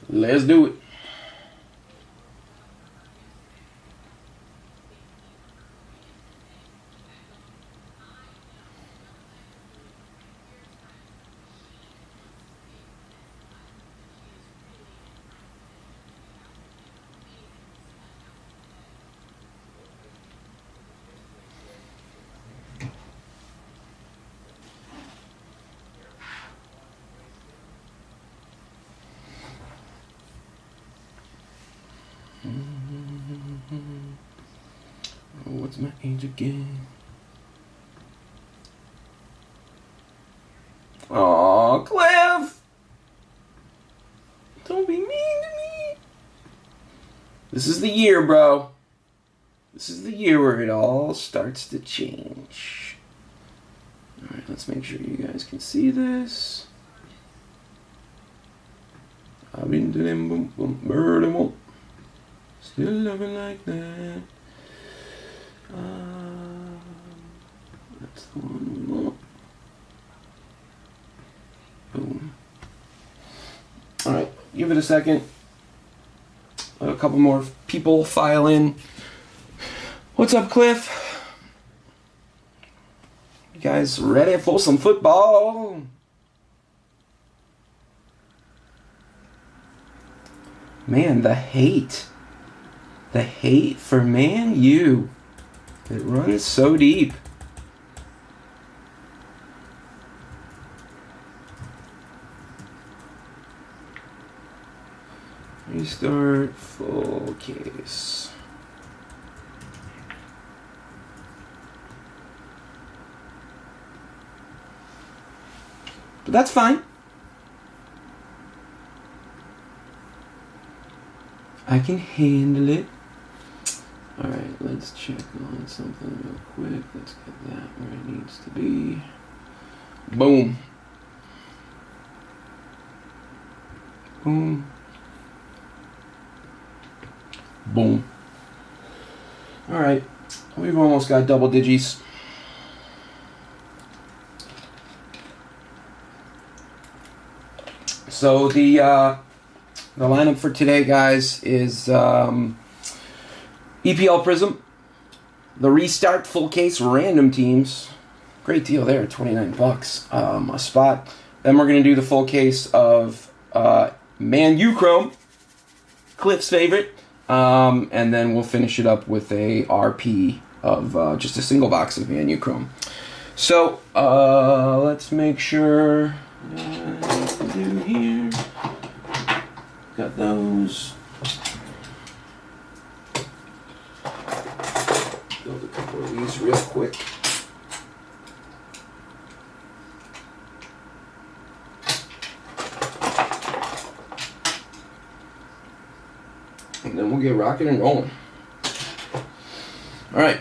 Let's do it. Oh, what's my age again? Aw, Cliff! Don't be mean to me. This is the year, bro. This is the year where it all starts to change. Alright, let's make sure you guys can see this. I've been to them boom boom bird and won't. Still loving like that. That's the one we want. Boom. Alright, give it a second. Let a couple more people file in. What's up, Cliff? You guys ready for some football? Man, the hate. The hate for ManU. It runs so deep. Restart full case. But that's fine. I can handle it. Alright, let's check on something real quick. Let's get that where it needs to be. Boom. Boom. Boom. Alright, we've almost got double digits. So the lineup for today, guys, is EPL Prizm, the Restart full case random teams. Great deal there, $29 a spot. Then we're going to do the full case of ManU Chrome, Cliff's favorite. And then we'll finish it up with a RP of just a single box of ManU Chrome. So let's make sure what to do here. Got those. Build a couple of these real quick. And then we'll get rocking and rolling. All right.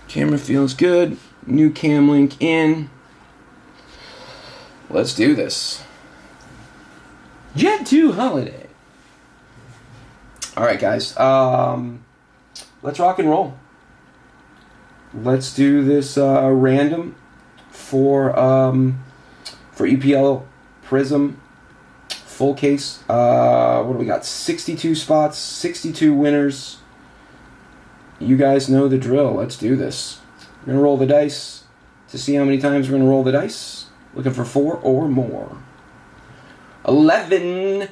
Camera feels good. New cam link in. Let's do this. Jet 2 holiday. All right, guys. Let's rock and roll. Let's do this random for EPL Prizm full case. What do we got? 62 spots, 62 winners. You guys know the drill. Let's do this. We're going to roll the dice to see how many times we're going to roll the dice. Looking for 4 or more. 11.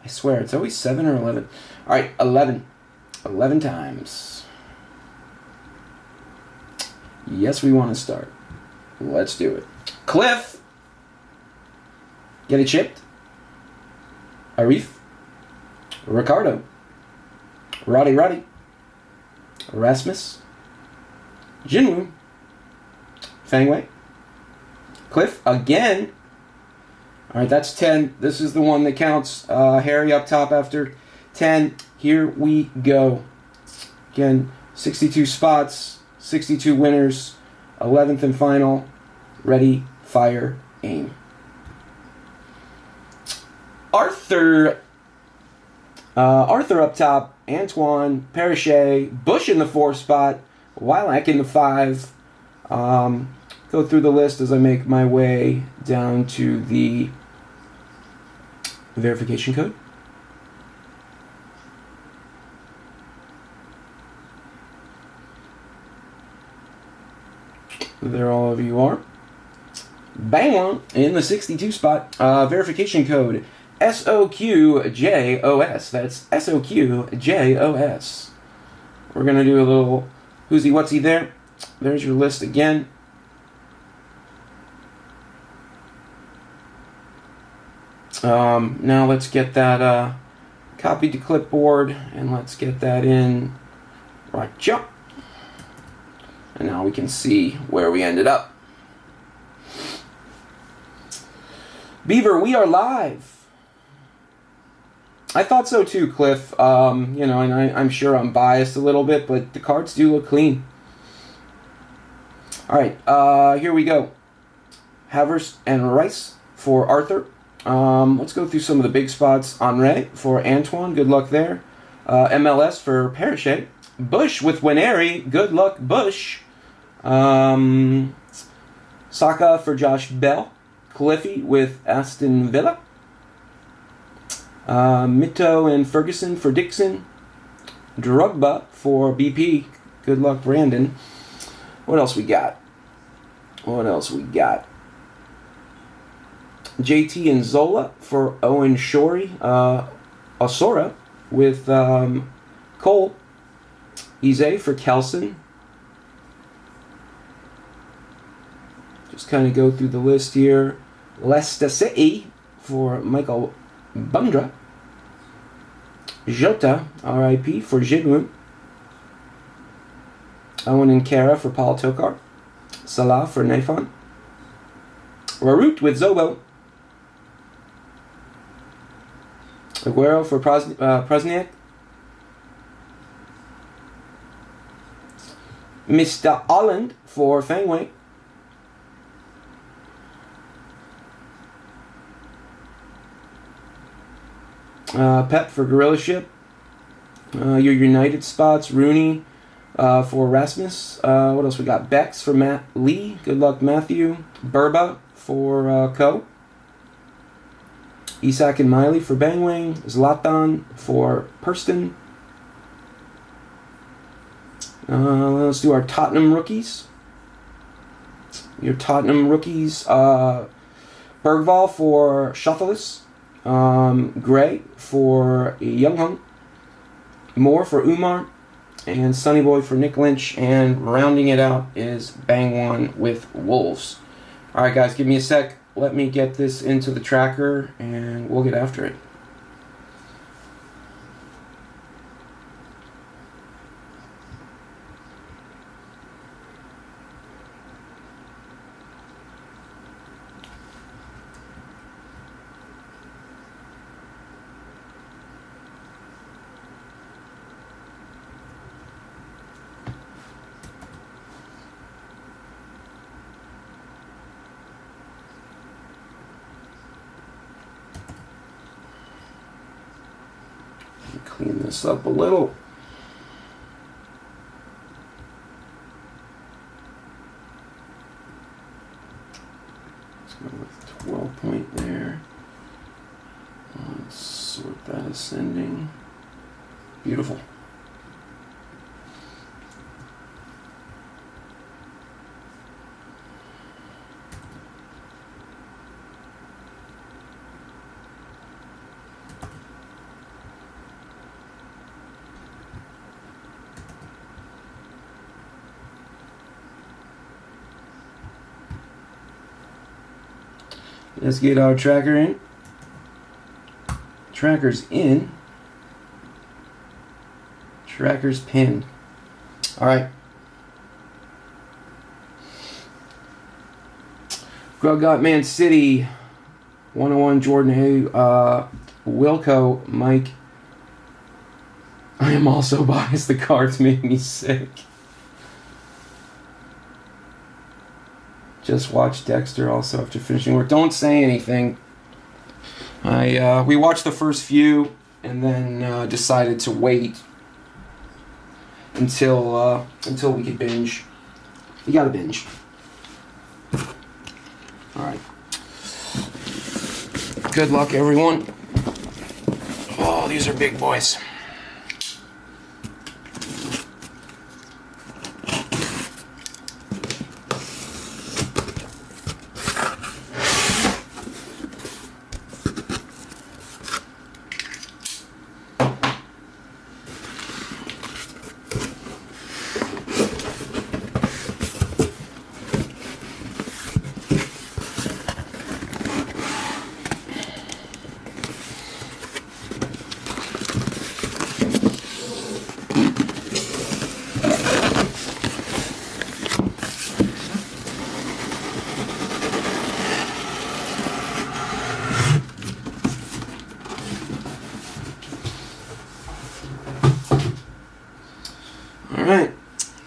I swear, it's always 7 or 11. All right, 11. 11 times. Yes, we want to start. Let's do it. Cliff. Get it chipped. Arif. Ricardo. Roddy. Rasmus. Jinwoo. Fangwei. Cliff again. Alright, that's 10. This is the one that counts. Harry up top after 10. Here we go. Again, 62 spots, 62 winners, 11th and final. Ready, fire, aim. Arthur up top. Antoine, Parachet, Bush in the 4 spot, Wilak in the 5, go through the list as I make my way down to the verification code. There all of you are. Bang on in the 62 spot. Verification code SOOOJOS. That's SOOOJOS. We're going to do a little who'sy whatsy there. There's your list again. Now let's get that copied to clipboard and let's get that in right jump. And now we can see where we ended up. Beaver, we are live. I thought so too, Cliff. You know, and I'm sure I'm biased a little bit, but the cards do look clean. All right, here we go. Havertz and Rice for Arthur. Let's go through some of the big spots. Henry for Antoine. Good luck there. MLS for Parachet. Bush with Winery. Good luck, Bush. Saka for Josh Bell. Cliffy with Aston Villa. Mito and Ferguson for Dixon. Drogba for BP. Good luck, Brandon. What else we got? JT and Zola for Owen Shorey. Osora with Cole. Ize for Kelson. Just kind of go through the list here. Leicester City for Michael Bundra. Jota, RIP for Jidwin. Owen and Kara for Paul Tokar. Salah for Nafon. Raroot with Zobo. Aguero for Prosniak. Mr. Holland for Fangway. Pep for Gorilla Ship. Your United spots. Rooney for Rasmus. What else we got? Bex for Matt Lee. Good luck, Matthew. Burba for Co. Isak and Miley for Bangwang. Zlatan for Purston. Let's do our Tottenham rookies. Your Tottenham rookies. Bergval for Shuffles. Gray for Younghung. Moore for Umar. And Sonny Boy for Nick Lynch. And rounding it out is Bangwan with Wolves. Alright guys, give me a sec. Let me get this into the tracker and we'll get after it. Clean this up a little. Let's go with 12 point there. Let's sort that ascending. Beautiful. Let's get our tracker in. Tracker's in. Tracker's pinned. Alright. Grug got Man City. 101 Jordan A. Wilco, Mike. I am also biased. The cards make me sick. Just watched Dexter also after finishing work. Don't say anything. We watched the first few and then decided to wait until we could binge. You gotta binge. All right. Good luck, everyone. Oh, these are big boys. All right,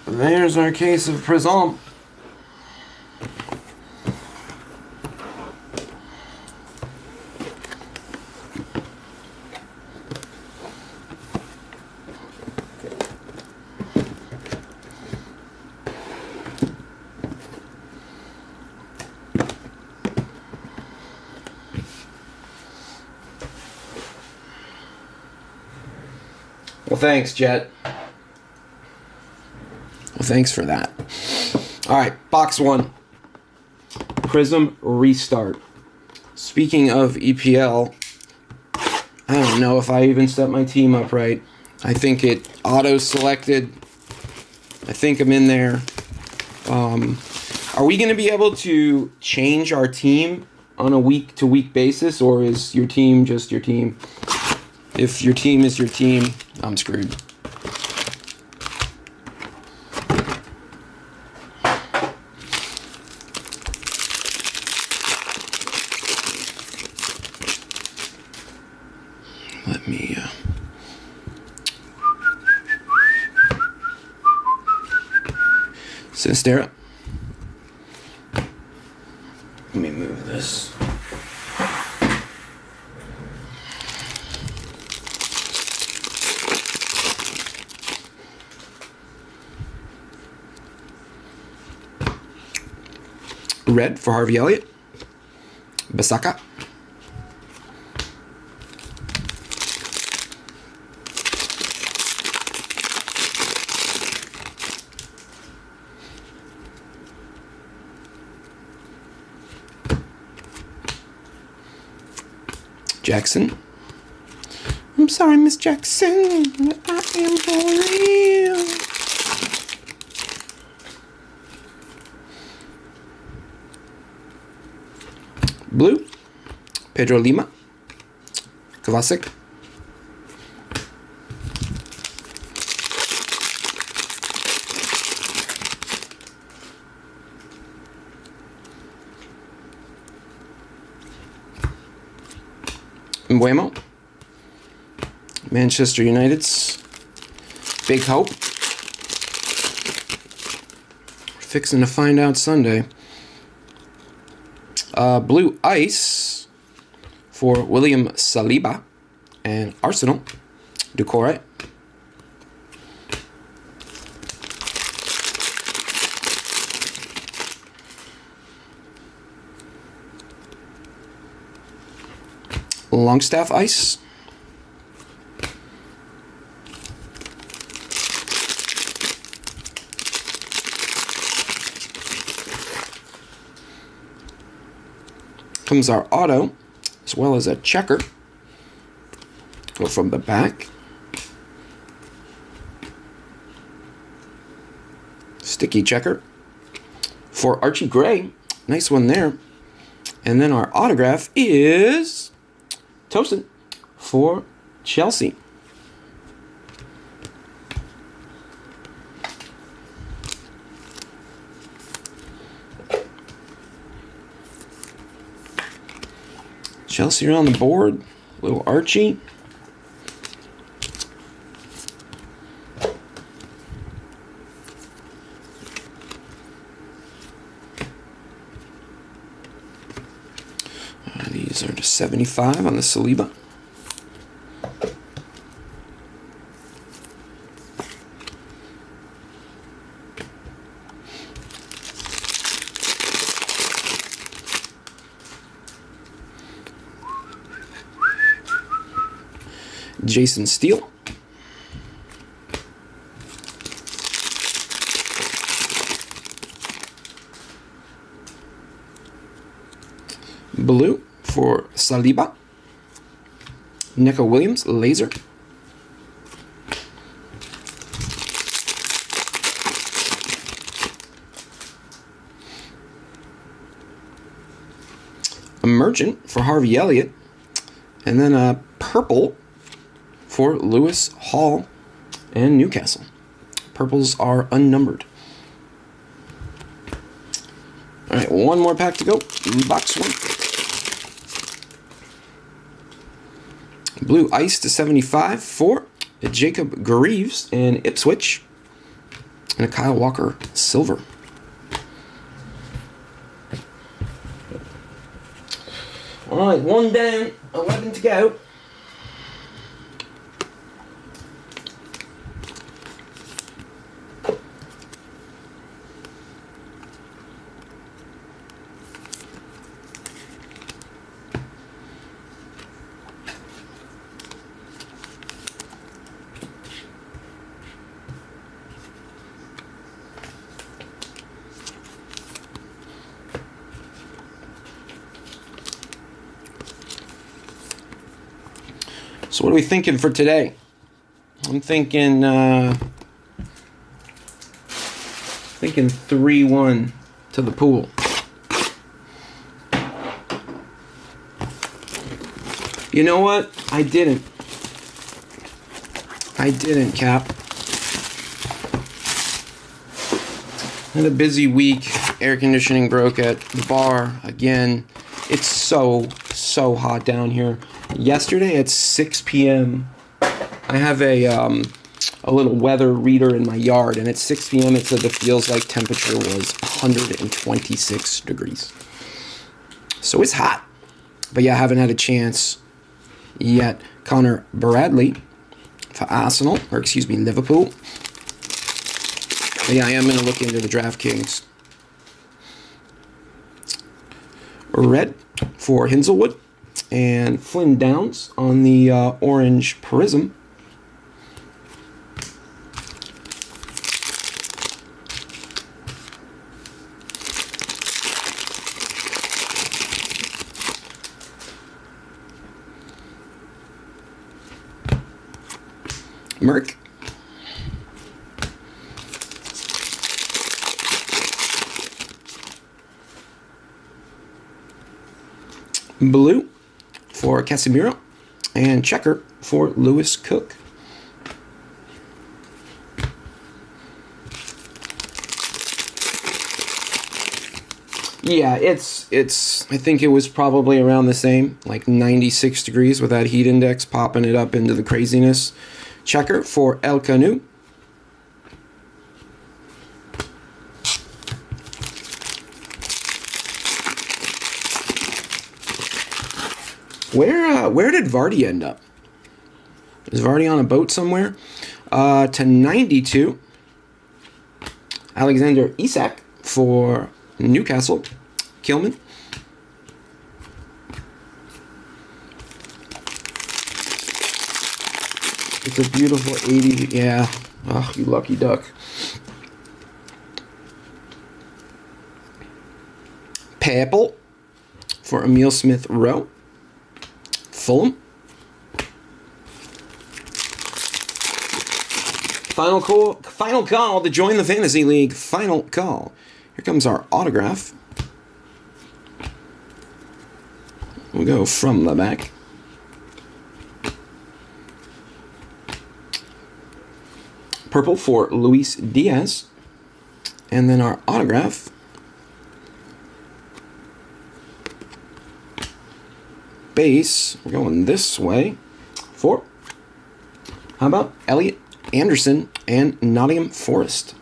there's our case of Prizm. Well, thanks, Jet. Well, thanks for that. All right, box one. Prizm Restart. Speaking of EPL, I don't know if I even set my team up right. I think it auto-selected. I think I'm in there. Are we going to be able to change our team on a week-to-week basis, or is your team just your team? If your team is your team, I'm screwed. Let me Sinistera. Let me move this. Red for Harvey Elliott. Basaka. Jackson. I'm sorry, Miss Jackson, but I am for real. Blue. Pedro Lima. Kovacic. Mbuemo. Manchester United's big hope. Fixing to find out Sunday. Blue Ice for William Saliba and Arsenal. Ducore. Longstaff Ice. Comes our auto, as well as a checker. Go from the back. Sticky checker for Archie Gray. Nice one there. And then our autograph is Tosin for Chelsea. Chelsea are on the board. Little Archie. These are to 75 on the Saliba. Jason Steele. Blue for Saliba. Neco Williams, laser. Emergent for Harvey Elliott. And then a purple for Lewis Hall and Newcastle. Purples are unnumbered. All right, one more pack to go. Box 1. Blue Ice to 75 for Jacob Greaves and Ipswich. And a Kyle Walker silver. All right, 1 down, 11 to go. So what are we thinking for today? I'm thinking 3-1 to the pool. You know what? I didn't, Cap. Had a busy week. Air conditioning broke at the bar again. It's so hot down here. Yesterday at 6 p.m., I have a little weather reader in my yard, and at 6 p.m. it said the feels like temperature was 126 degrees. So it's hot. But yeah, I haven't had a chance yet. Connor Bradley for Arsenal, or excuse me, Liverpool. But yeah, I am going to look into the DraftKings. Red for Hinzelwood. And Flynn Downs on the orange Prizm. Merck. Blue for Casemiro, and checker for Lewis Cook. Yeah, it's I think it was probably around the same, like 96 degrees with that heat index popping it up into the craziness. Checker for El Canu. Where did Vardy end up? Is Vardy on a boat somewhere? To 92, Alexander Isak for Newcastle. Kilman. It's a beautiful 80. Yeah. Oh, you lucky duck. Purple for Emile Smith-Rowe. Fulham. Final call to join the Fantasy League. Final call. Here comes our autograph. We'll go from the back. Purple for Luis Diaz. And then our autograph. Base, we're going this way for, how about Elliot Anderson and Nottingham Forest?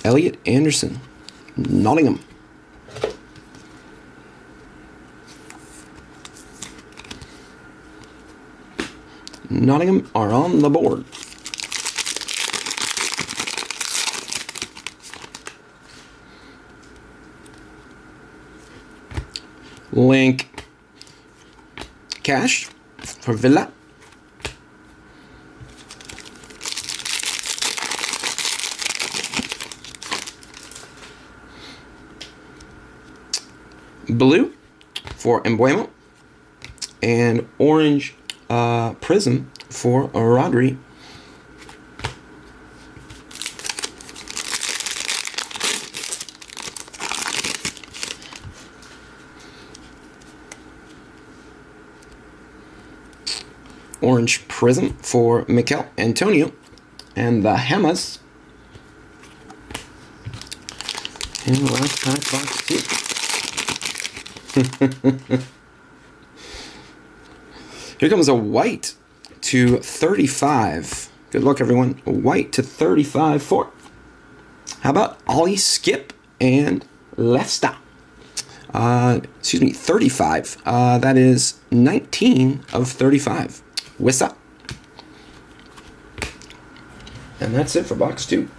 Elliot Anderson, Nottingham. Nottingham are on the board. Link Cash for Villa. Blue for Embuemo. And orange Prizm for Rodri. Orange Prizm for Mikel Antonio. And the Hamas. And the last pack, box 2. Here comes a white to 35. Good luck, everyone. A white to 35 for. How about Ollie Skip and Leicester? 35. That is 19 of 35. Wissa. And that's it for box 2.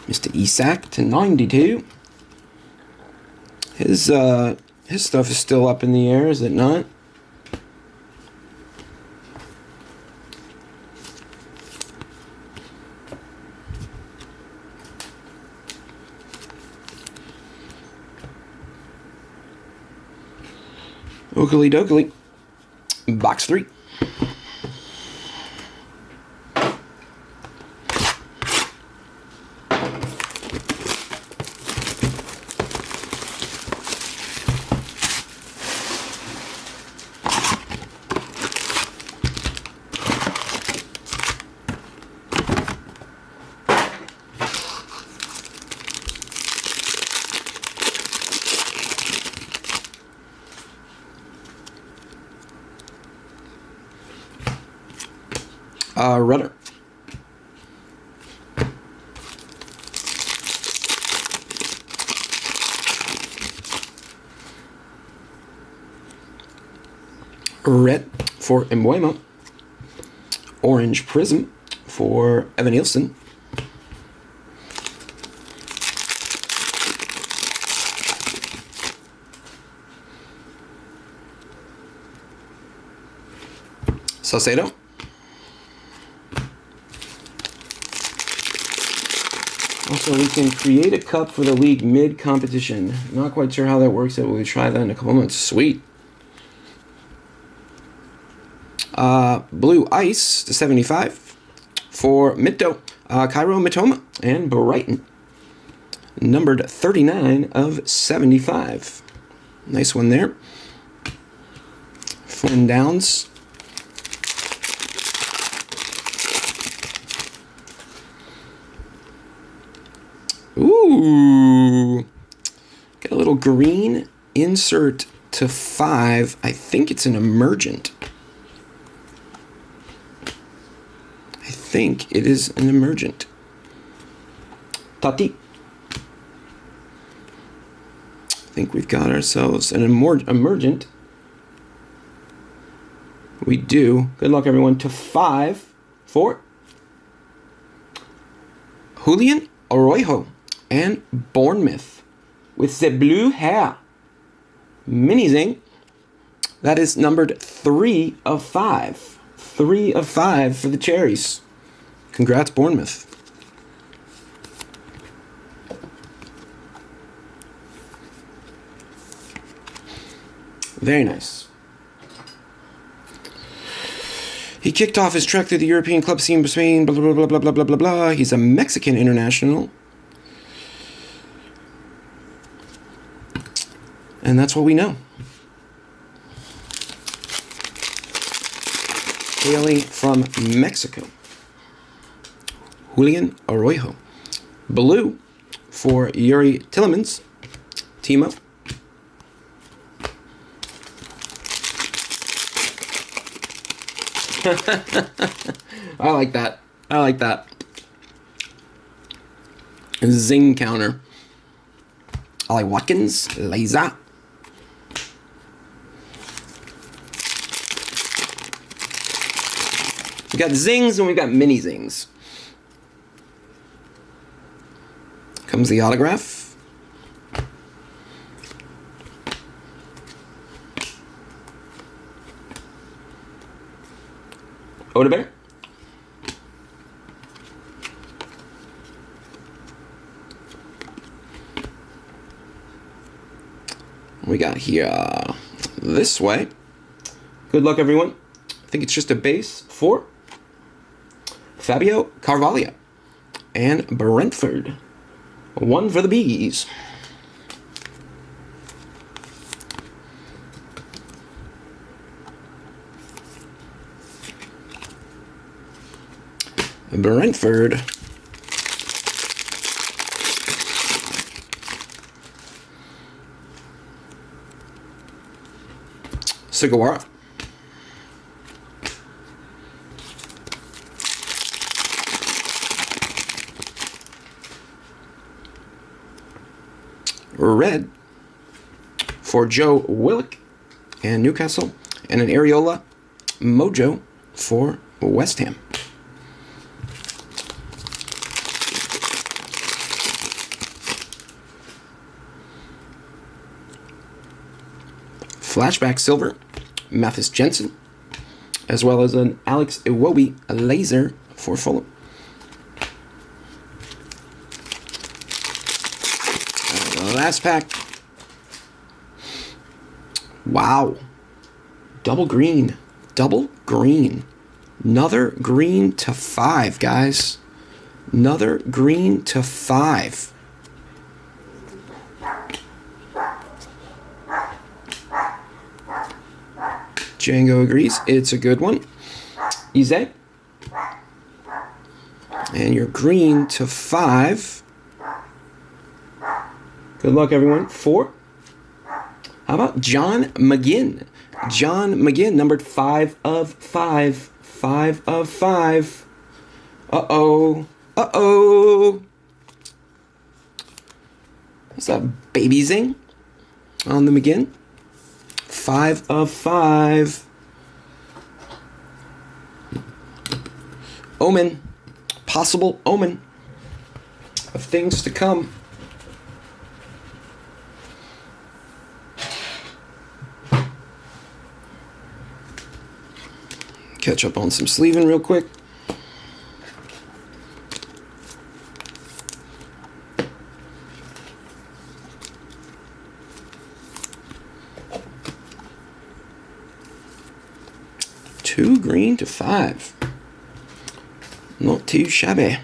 Mr. Isak to 92. His stuff is still up in the air, is it not? Oakley dokley. Box 3. Rudder. Red for Embuemo. Orange Prizm for Evan Nielsen. Salcedo. Also, we can create a cup for the league mid-competition. Not quite sure how that works, but we'll try that in a couple months. Sweet. Blue Ice to 75 for Mito, Cairo Mitoma, and Brighton. Numbered 39 of 75. Nice one there. Flynn Downs. Ooh. Got a little green insert to 5. I think it's an emergent. I think it is an emergent. Tati. I think we've got ourselves an emergent. We do. Good luck, everyone. To 5 for Julian Arroyo and Bournemouth with the blue hair. Mini Zing. That is numbered 3 of 5. 3 of 5 for the Cherries. Congrats, Bournemouth. Very nice. He kicked off his trek through the European club scene in Spain, blah, blah, blah, blah, blah, blah, blah, blah. He's a Mexican international. And that's what we know. Hailing from Mexico. Julian Arroyo. Blue for Yuri Tillemans. Timo. I like that. I like that. Zing counter. Ollie Watkins. Laser. We got zings and we've got mini zings. Comes the autograph. Odebear. We got here this way. Good luck, everyone. I think it's just a base for Fabio Carvalho and Brentford. One for the Bees. Brentford. Sugawara. Red for Joe Willock and Newcastle, and an Areola Mojo for West Ham. Flashback silver, Mathis Jensen, as well as an Alex Iwobi laser for Fulham. Last pack. Wow. Double green. Double green. Another green to 5, guys. Another green to 5. Django agrees. It's a good one. Ize. And your green to 5. Good luck, everyone. 4. How about John McGinn? John McGinn, numbered 5 of 5. 5 of 5. Uh-oh. Uh-oh. What's that, baby zing on the McGinn? 5 of 5. Omen. Possible omen of things to come. Catch up on some sleeving real quick. Two green to 5. Not too shabby.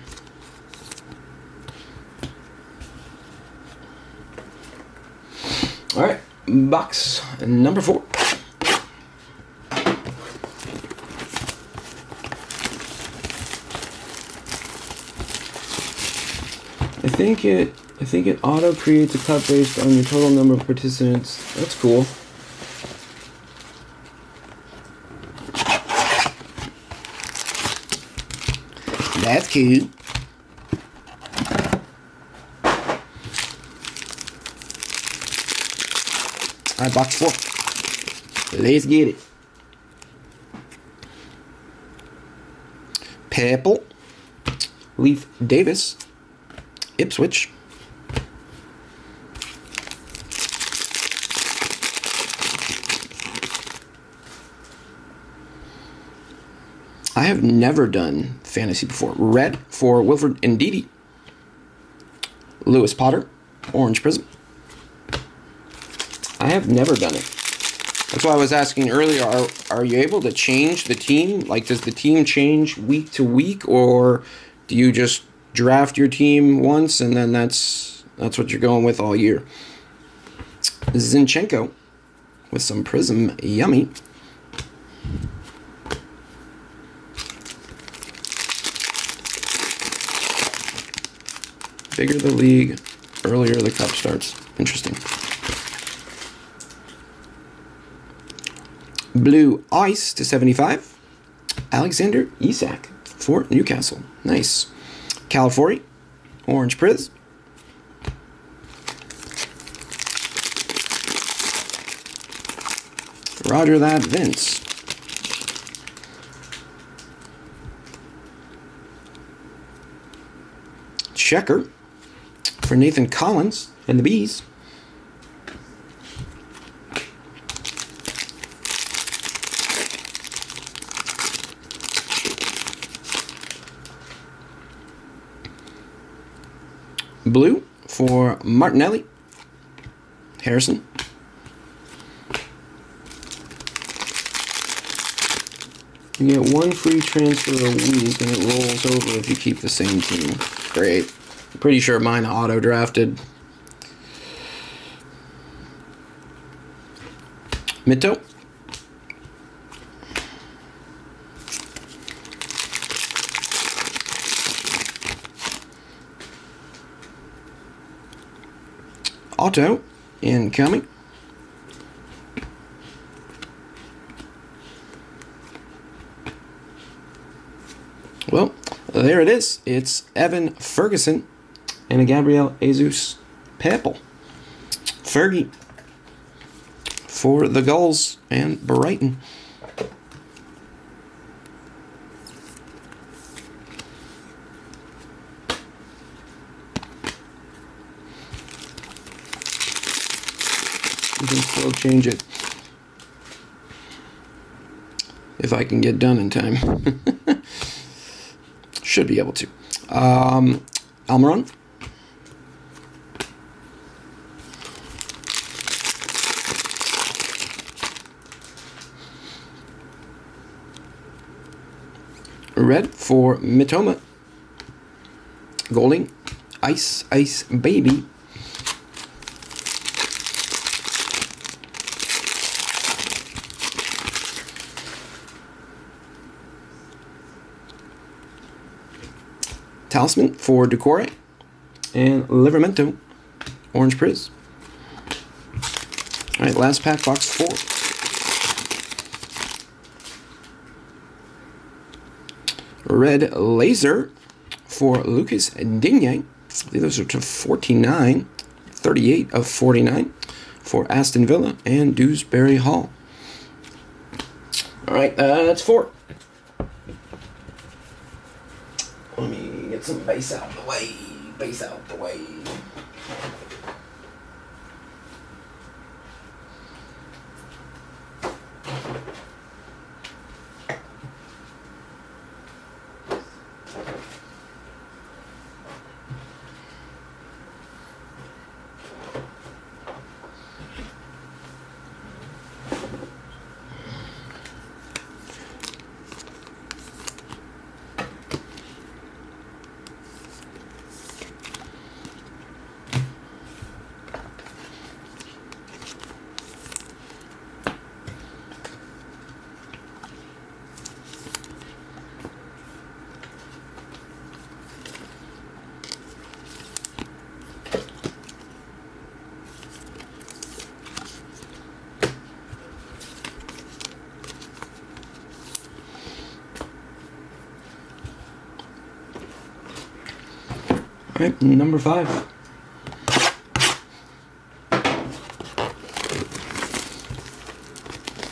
All right, box number 4. I think it auto creates a cup based on your total number of participants. That's cool. That's cute. All right, box 4. Let's get it. Purple. Leaf Davis. Ipswich. I have never done fantasy before. Red for Wilfred Ndidi. Lewis Potter. Orange Prizm. I have never done it. That's why I was asking earlier, are you able to change the team? Like, does the team change week to week, or do you just draft your team once and then that's what you're going with all year? Zinchenko with some Prizm. Yummy. Bigger the league, earlier the cup starts. Interesting. Blue Ice to 75. Alexander Isak for Newcastle. Nice. California, Orange Priz. Roger that, Vince. checker for Nathan Collins and the Bees. Blue for Martinelli, Harrison. You get 1 free transfer a week, and it rolls over if you keep the same team. Great. I'm pretty sure mine auto-drafted. Mito. Auto incoming. Well, there it is. It's Evan Ferguson and a Gabriel Jesus Papel. Fergie for the Gulls and Brighton. You can still change it if I can get done in time. Should be able to. Almiron. Red for Mitoma. Golding. Ice, Ice Baby. Talisman for Ducore and Livramento, Orange Priz. All right, last pack, box 4. Red Laser for Lucas Digne. I believe those are to 49, 38 of 49 for Aston Villa and Dewsbury Hall. All right, that's 4. Let me get some base out the way. Base out the way. All right, number 5.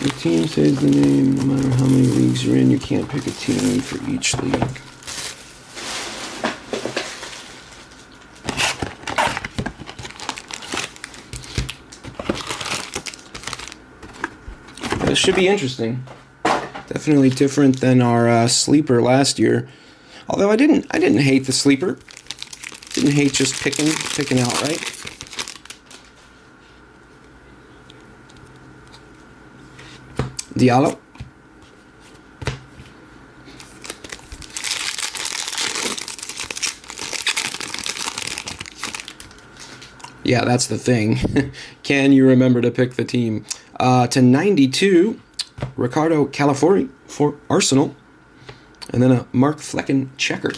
Your team says the name. No matter how many leagues you're in, you can't pick a team for each league. This should be interesting. Definitely different than our sleeper last year. Although I didn't hate the sleeper. Didn't hate just picking outright. Diallo. Yeah, that's the thing. Can you remember to pick the team? To 92, Ricardo Calafori for Arsenal. And then a Mark Flecken checker.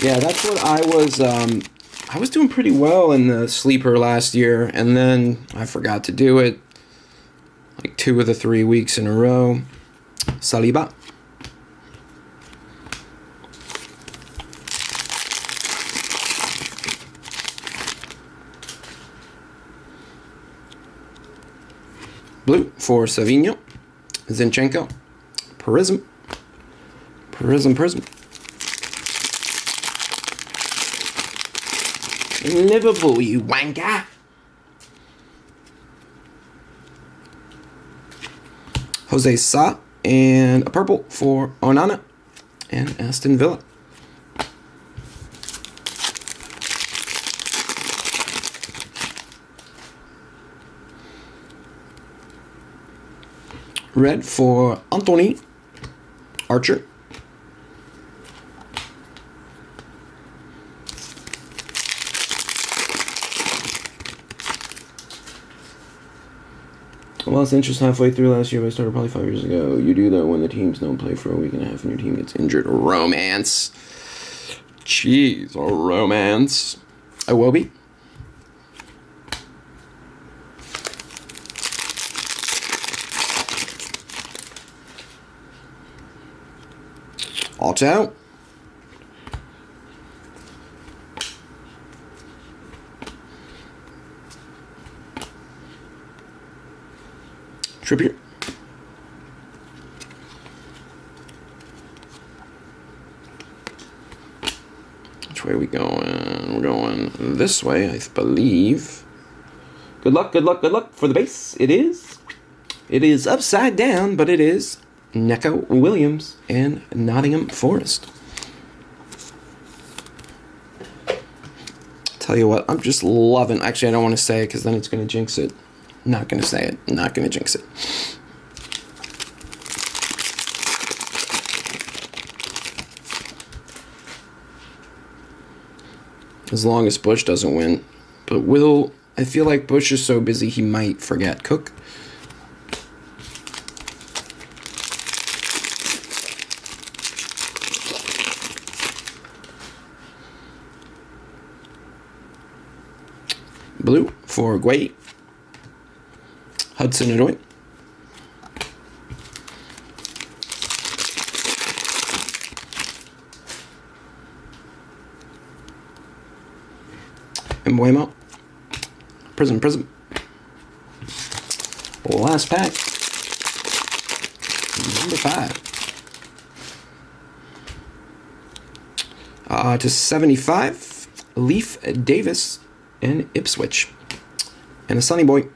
Yeah, that's what I was doing pretty well in the sleeper last year, and then I forgot to do it like 2 of the 3 weeks in a row. Saliba. Blue for Savinho. Zinchenko. Prizm. Prizm. Liverpool, you wanker. Jose Sa and a purple for Onana and Aston Villa. Red for Anthony Archer. I lost interest halfway through last year, but I started probably 5 years ago. You do that when the teams don't play for a week and a half and your team gets injured. Romance. Jeez, a romance. Iwobi. Alto. Trippier. Which way are we going? We're going this way, I believe. Good luck for the base. It is upside down, but it is Neco Williams and Nottingham Forest. Tell you what, I'm just loving. Actually, I don't want to say it because then it's going to jinx it. Not going to say it. Not going to jinx it. As long as Bush doesn't win. But I feel like Bush is so busy he might forget. Cook. Blue for Guay. Hudson-Odoi. Embuemo. Prizm. Last pack. Number 5. To 75. Leaf Davis and Ipswich. And a Sunny Boy.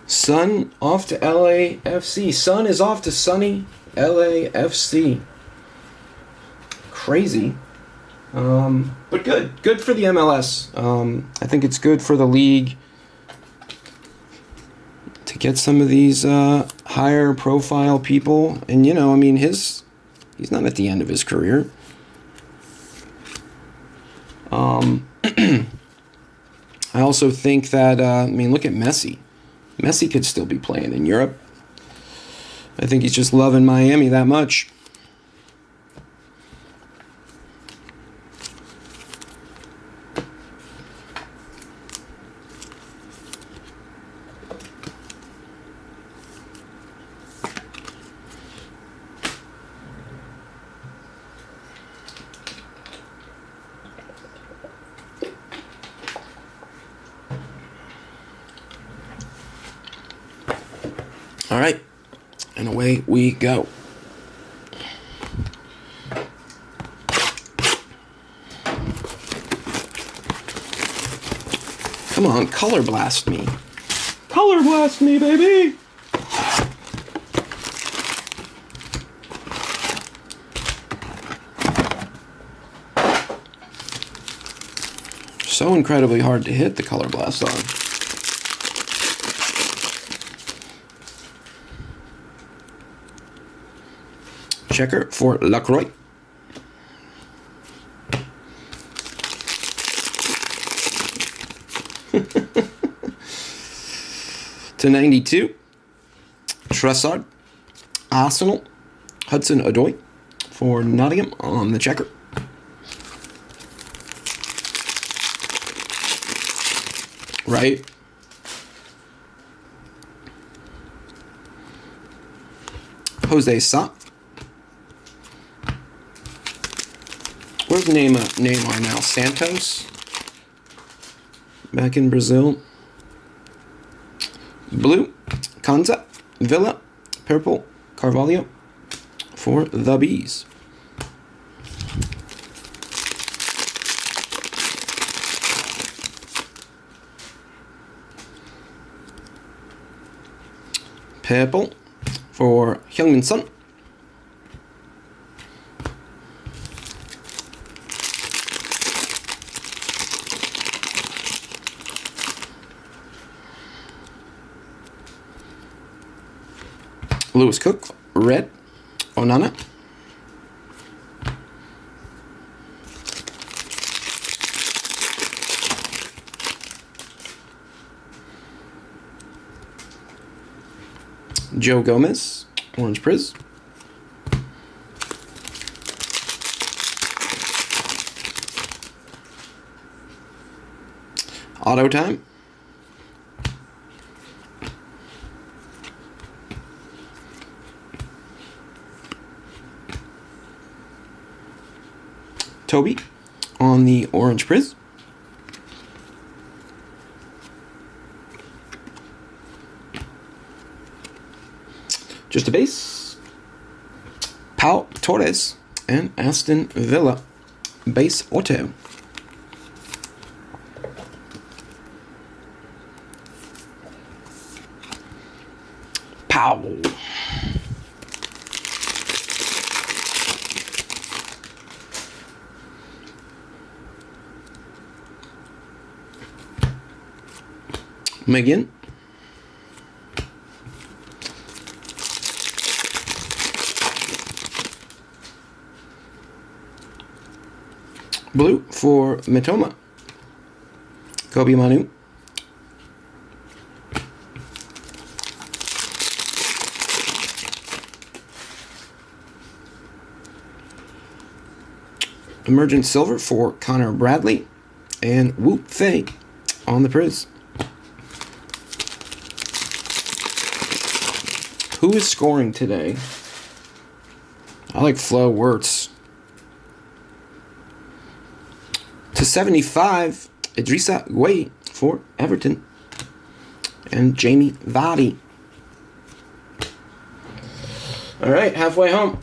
Sun off to LAFC. Sun is off to sunny LAFC. Crazy. But good. Good for the MLS. I think it's good for the league to get some of these higher profile people. And, you know, I mean, he's not at the end of his career. I also think that, look at Messi. Messi could still be playing in Europe. I think he's just loving Miami that much. All right, and away we go. Come on, color blast me. Color blast me, baby! So incredibly hard to hit the color blast on. Checker for Lacroix. To 92. Trossard. Arsenal. Hudson-Odoi for Nottingham on the checker. Right. Jose Sa. Where's Neymar now? Santos? Back in Brazil. Blue. Kanza. Villa. Purple. Carvalho for the Bees. Purple for Heung-min Son. Lewis Cook, red. Onana. Joe Gomez, orange Prizm. Auto time. Toby on the orange Prizm. Just a base. Pau Torres and Aston Villa. Base auto. Powell. Megan. Blue for Mitoma. Kobe Manu. Emergent silver for Connor Bradley. And Whoop Fei on the Prizm. Who is scoring today? I like Flo Wirtz. To 75, Idrissa Gueye for Everton. And Jamie Vardy. All right, halfway home.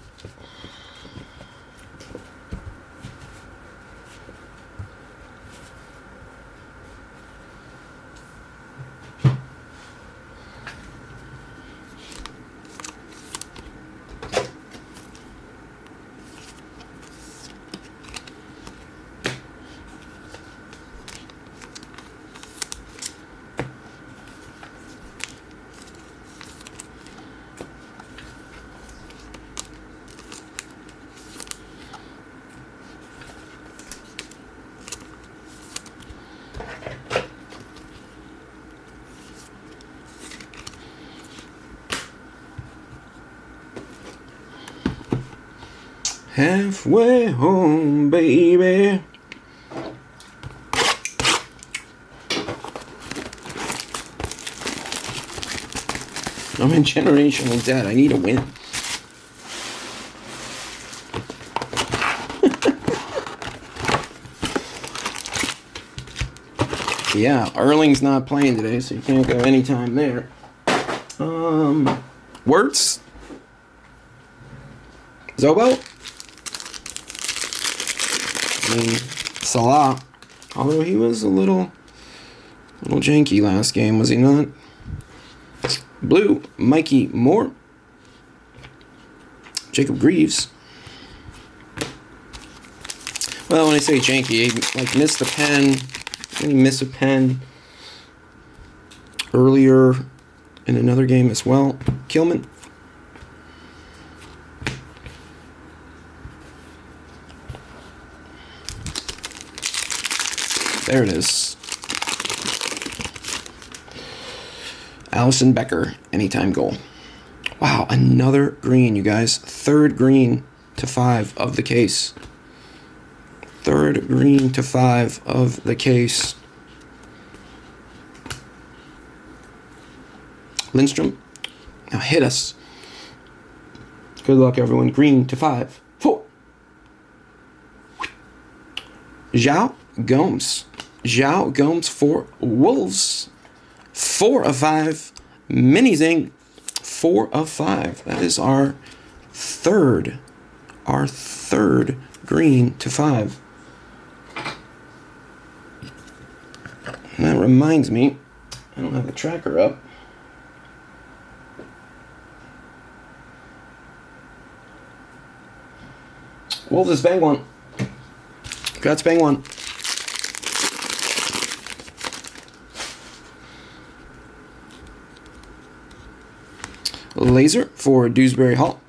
Halfway home, baby. I'm in generational debt. I need a win. Yeah, Erling's not playing today, so you can't go anytime there. Wirtz. Zobo. I mean, Salah. Although he was a little janky last game, was he not? Blue, Mikey Moore. Jacob Greaves. Well, when I say janky, he like missed a pen. Didn't he miss a pen earlier in another game as well? Kilman. There it is. Allison Becker, anytime goal. Wow, another green, you guys. Third green to 5 of the case. Third green to 5 of the case. Lindstrom. Now hit us. Good luck, everyone. Green to 5. 4. João Gomes. João Gomes for Wolves. 4 of 5. Mini Zing for 4 of 5. That is our third green to 5. And that reminds me, I don't have the tracker up. Wolves is bang one. Congrats, bang one. Laser for Dewsbury Hall.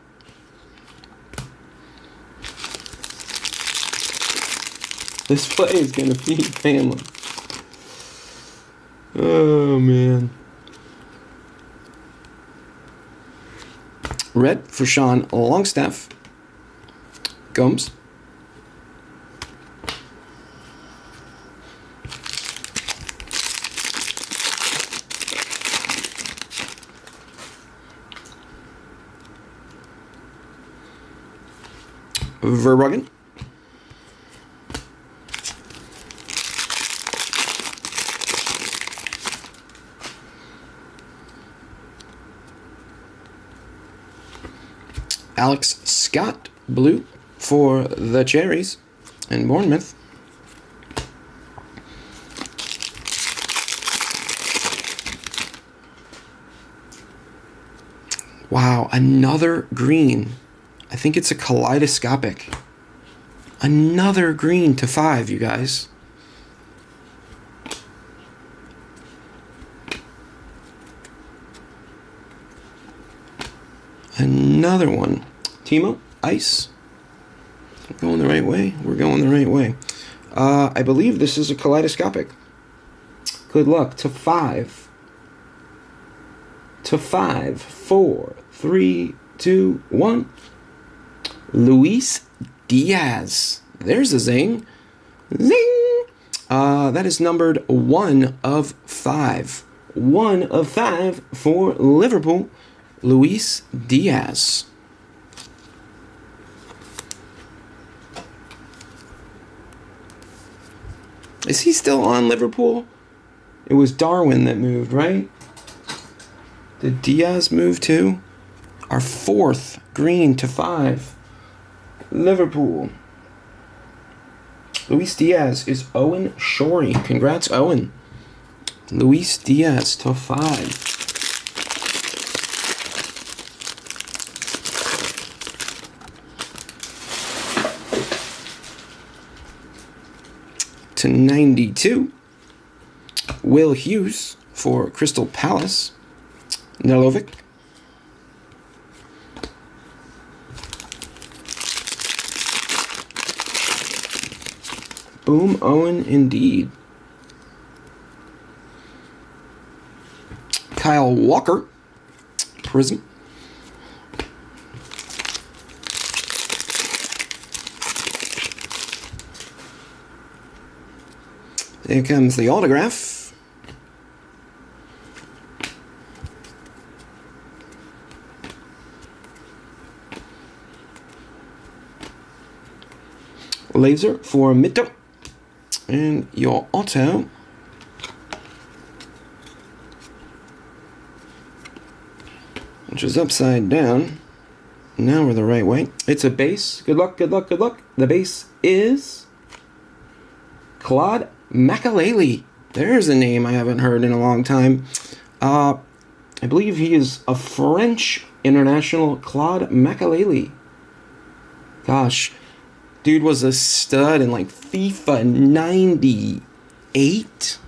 This play is going to feed family. Oh, man. Red for Sean Longstaff. Gomes. Verbruggen. Alex Scott, blue for the Cherries and Bournemouth. Wow, another green. I think it's a kaleidoscopic. Another green to 5, you guys. Another one. Timo, ice. We're going the right way. We're going the right way. I believe this is a kaleidoscopic. Good luck. To 5. To 5. 4, 3, 2, 1. Luis Diaz. There's a zing. Zing! That is numbered 1 of 5. 1 of 5 for Liverpool. Luis Diaz. Is he still on Liverpool? It was Darwin that moved, right? Did Diaz move too? Our 4th green to 5. Liverpool. Luis Diaz is Owen Shorey. Congrats, Owen. Luis Diaz to 5. To 92. Will Hughes for Crystal Palace. Nelovic. Boom, Owen, indeed. Kyle Walker, Prizm. There comes the autograph. Laser for Mito. And your auto. Which is upside down. Now we're the right way. It's a base. Good luck, good luck, good luck. The base is Claude Makaleli. There's a name I haven't heard in a long time. I believe he is a French international. Claude Makaleli. Gosh. Dude was a stud in like FIFA 98.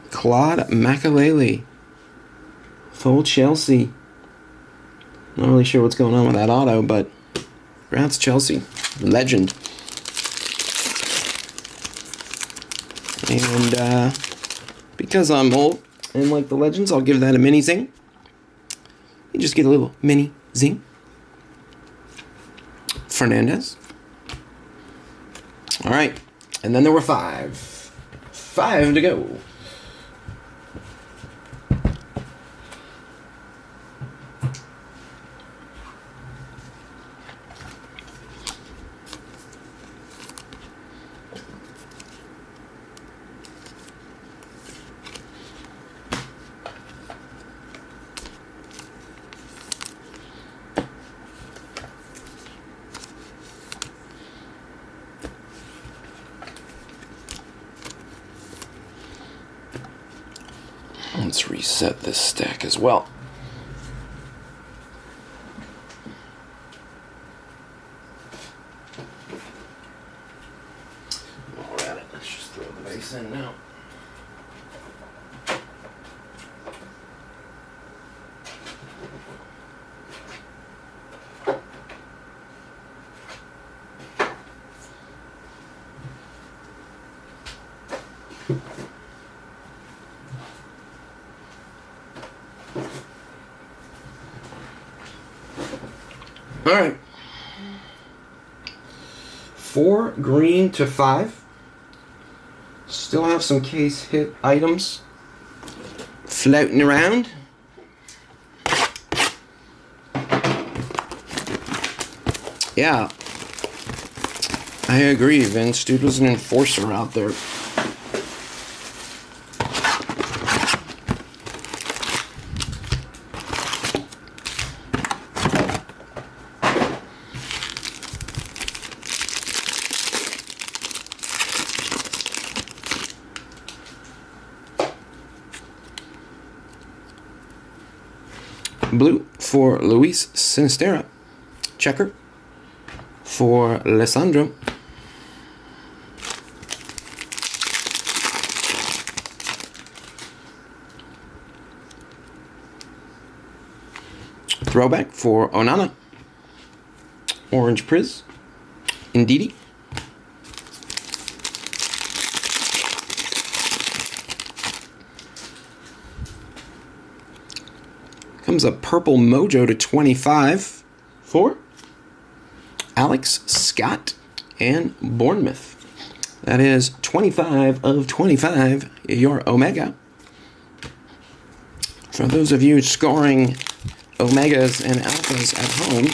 Claude Makaleli. Full Chelsea. Not really sure what's going on with that auto, but congrats, Chelsea. Legend. And because I'm old and like the legends, I'll give that a mini zing. You just get a little mini zing. Fernandez. All right. And then there were 5. 5 to go. let's reset this stack as well. While we're at it, let's just throw the base in now. All right. 4 green to 5. Still have some case hit items floating around. Yeah, I agree, Vince. Dude was an enforcer out there. Blue for Luis Sinistera. Checker for Alessandro. Throwback for Onana. Orange Prizm. Ndidi. Comes a purple mojo to 25 for Alex Scott and Bournemouth. That is 25 of 25, your Omega. For those of you scoring Omegas and Alphas at home,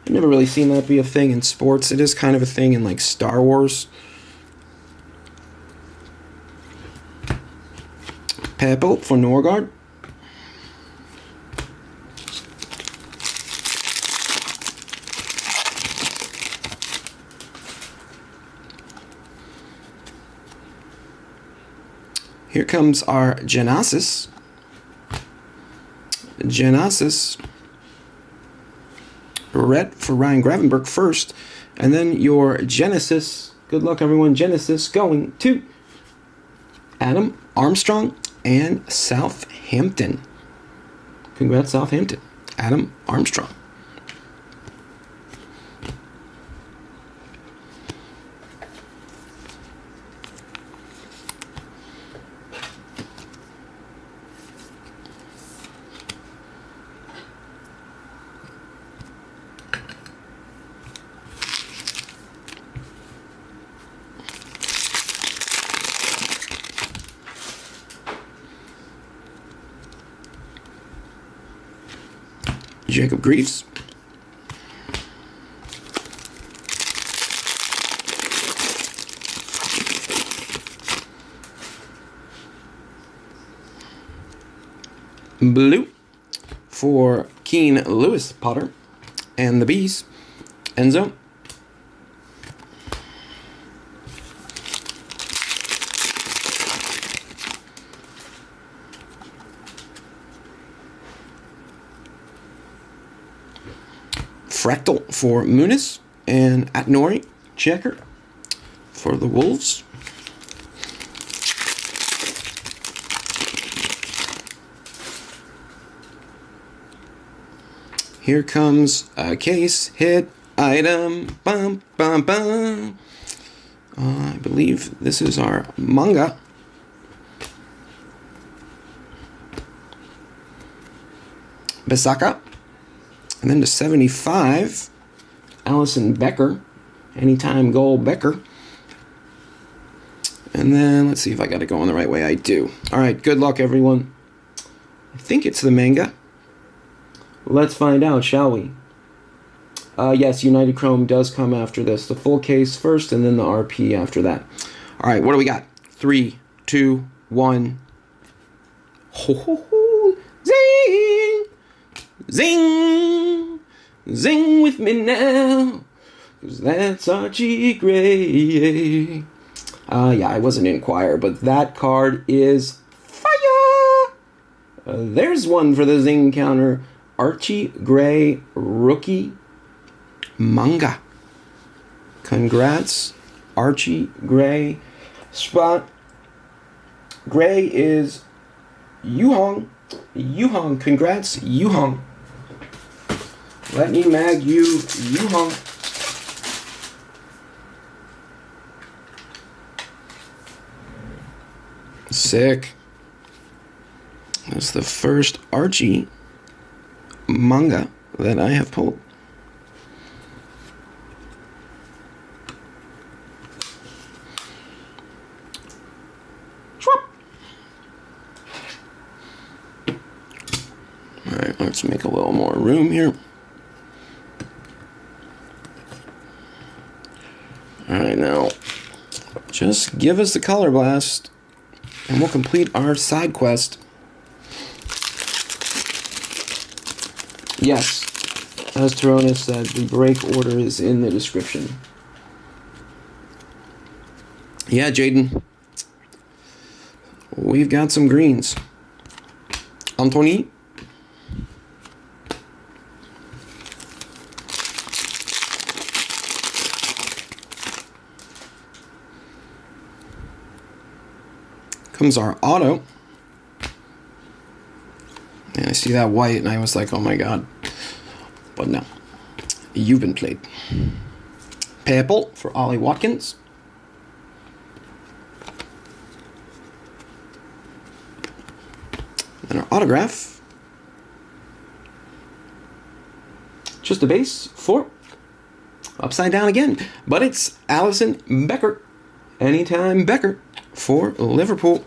I've never really seen that be a thing in sports. It is kind of a thing in like Star Wars. Purple for Norgard. Here comes our Genesis. Red for Ryan Gravenberg first. And then your Genesis. Good luck, everyone. Genesis going to Adam Armstrong and Southampton. Congrats, Southampton. Adam Armstrong. Jacob Greaves. Blue for Keen Lewis Potter and the Bees. Enzo. Fractal for Muniz and Atnori. Checker for the Wolves. Here comes a case hit item. Bum, bum, bum. I believe this is our manga. Bisaka. And then to 75, Allison Becker. Anytime goal, Becker. And then, let's see if I got it going the right way. I do. All right, good luck, everyone. I think it's the manga. Let's find out, shall we? Yes, United Chrome does come after this. The full case first, and then the RP after that. All right, what do we got? 3, 2, 1. Ho, ho, ho. Zing! Zing! Zing with me now, 'cause that's Archie Gray. Yeah, I wasn't in choir, but that card is fire! There's one for the Zing counter. Archie Gray rookie manga. Congrats, Archie Gray. Spot. Gray is Yuhong. Yuhong. Congrats, Yuhong. Let me mag you, Yuhong. Sick. That's the first Archie manga that I have pulled. Alright, let's make a little more room here. Alright, now just give us the color blast and we'll complete our side quest. Yes, as Torona said, the break order is in the description. Yeah, Jaden. We've got some greens. Anthony. Comes our auto. And I see that white and I was like, oh my god. But no. You've been played. Purple for Ollie Watkins. And our autograph. Just a base for upside down again. But it's Allison Becker. Anytime Becker for Liverpool.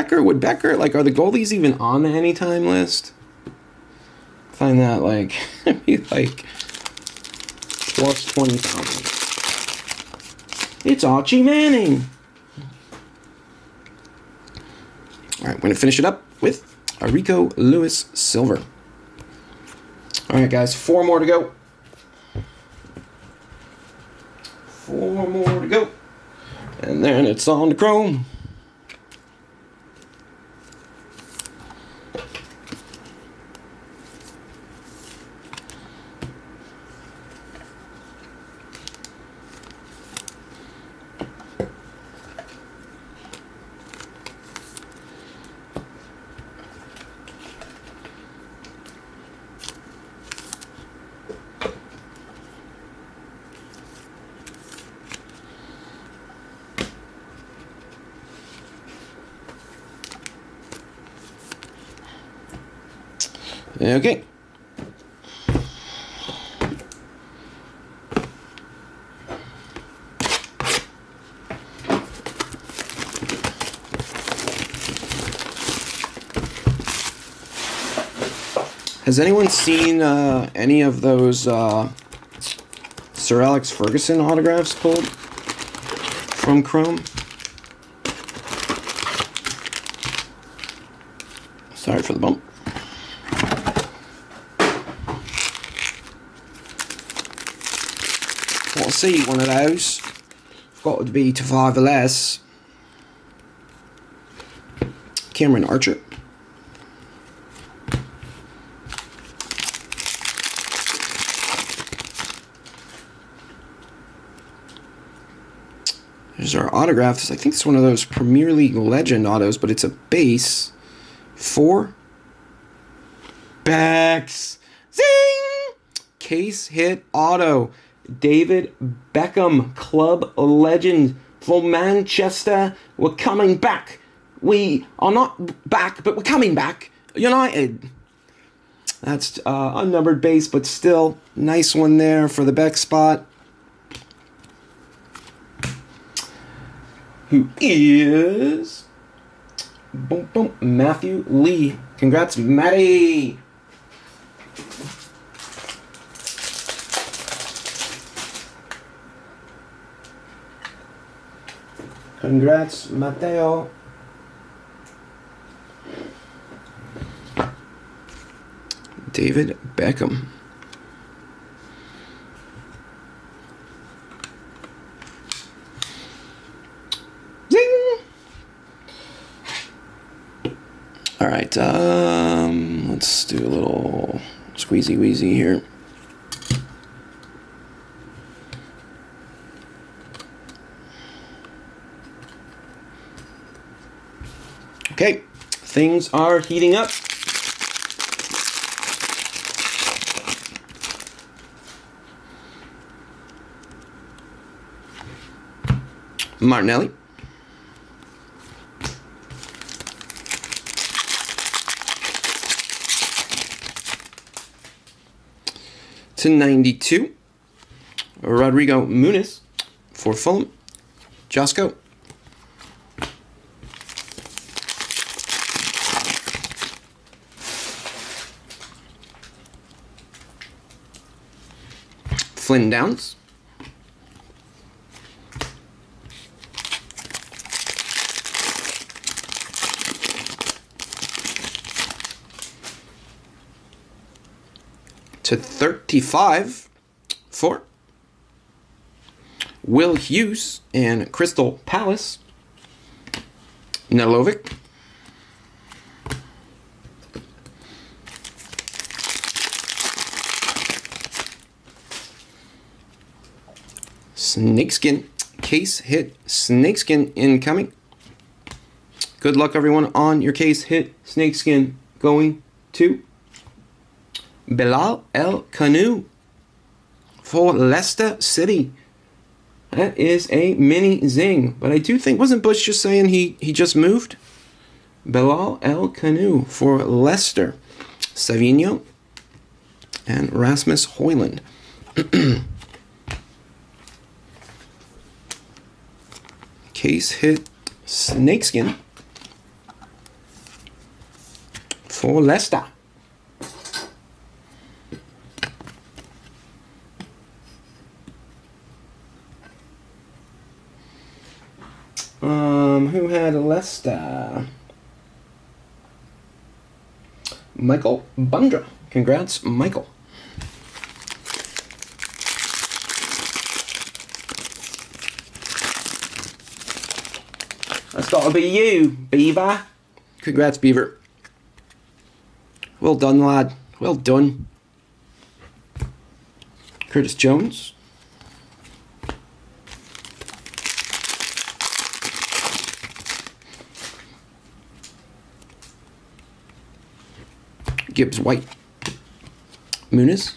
Would Becker, like, are the goalies even on the anytime list? Find that, like, be like plus 20,000. It's Archie Manning. All right, we're going to finish it up with a Rico Lewis Silver. All right, guys, 4 more to go. 4 more to go. And then it's on to Chrome. Okay. Has anyone seen any of those Sir Alex Ferguson autographs pulled from Chrome? Sorry for the bump. I'll see one of those. Got to be to 5 or less. Cameron Archer. There's our autograph. I think it's one of those Premier League Legend autos, but it's a base for Becks. Zing! Case hit auto. David Beckham, club legend for Manchester. We're coming back. We are not back, but we're coming back. United. That's unnumbered base, but still nice one there for the Beck spot. Who is boom, boom, Matthew Lee. Congrats, Matty. Congrats, Mateo. David Beckham. All right, let's do a little squeezy wheezy here. Okay, things are heating up. Martinelli. /92. Rodrigo Muniz for Fulham. Josco. Flynn Downs. /35 for Will Hughes and Crystal Palace. Nelovic. Snakeskin. Case hit Snakeskin incoming. Good luck, everyone, on your case hit Snakeskin going to Bilal El Kanu for Leicester City. That is a mini zing. But I do think, wasn't Bush just saying he just moved? Bilal El Kanu for Leicester. Savinho and Rasmus Højlund. Case hit Snakeskin for Leicester. Who had Leicester? Michael Bundra. Congrats, Michael. That's gotta be you, Beaver. Congrats, Beaver. Well done, lad. Well done. Curtis Jones. Gibbs White. Muniz.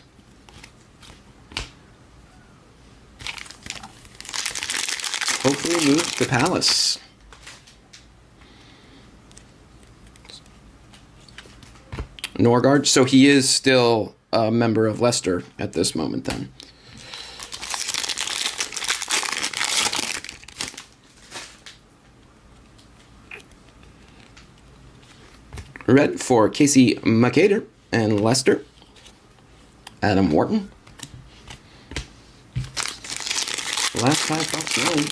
Hopefully moves to Palace. Norgard. So he is still a member of Leicester at this moment then. Red for Casey McCader and Leicester. Adam Wharton. Last $5 million.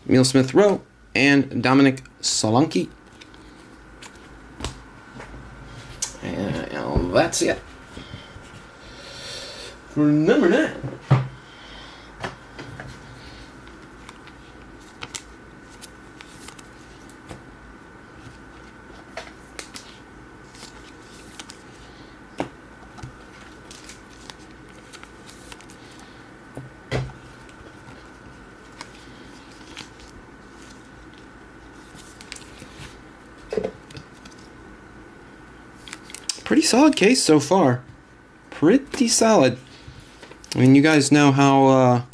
Emil Smith Rowe and Dominic Solanke. And that's it for number 9. Pretty solid case so far. Pretty solid. I mean, you guys know how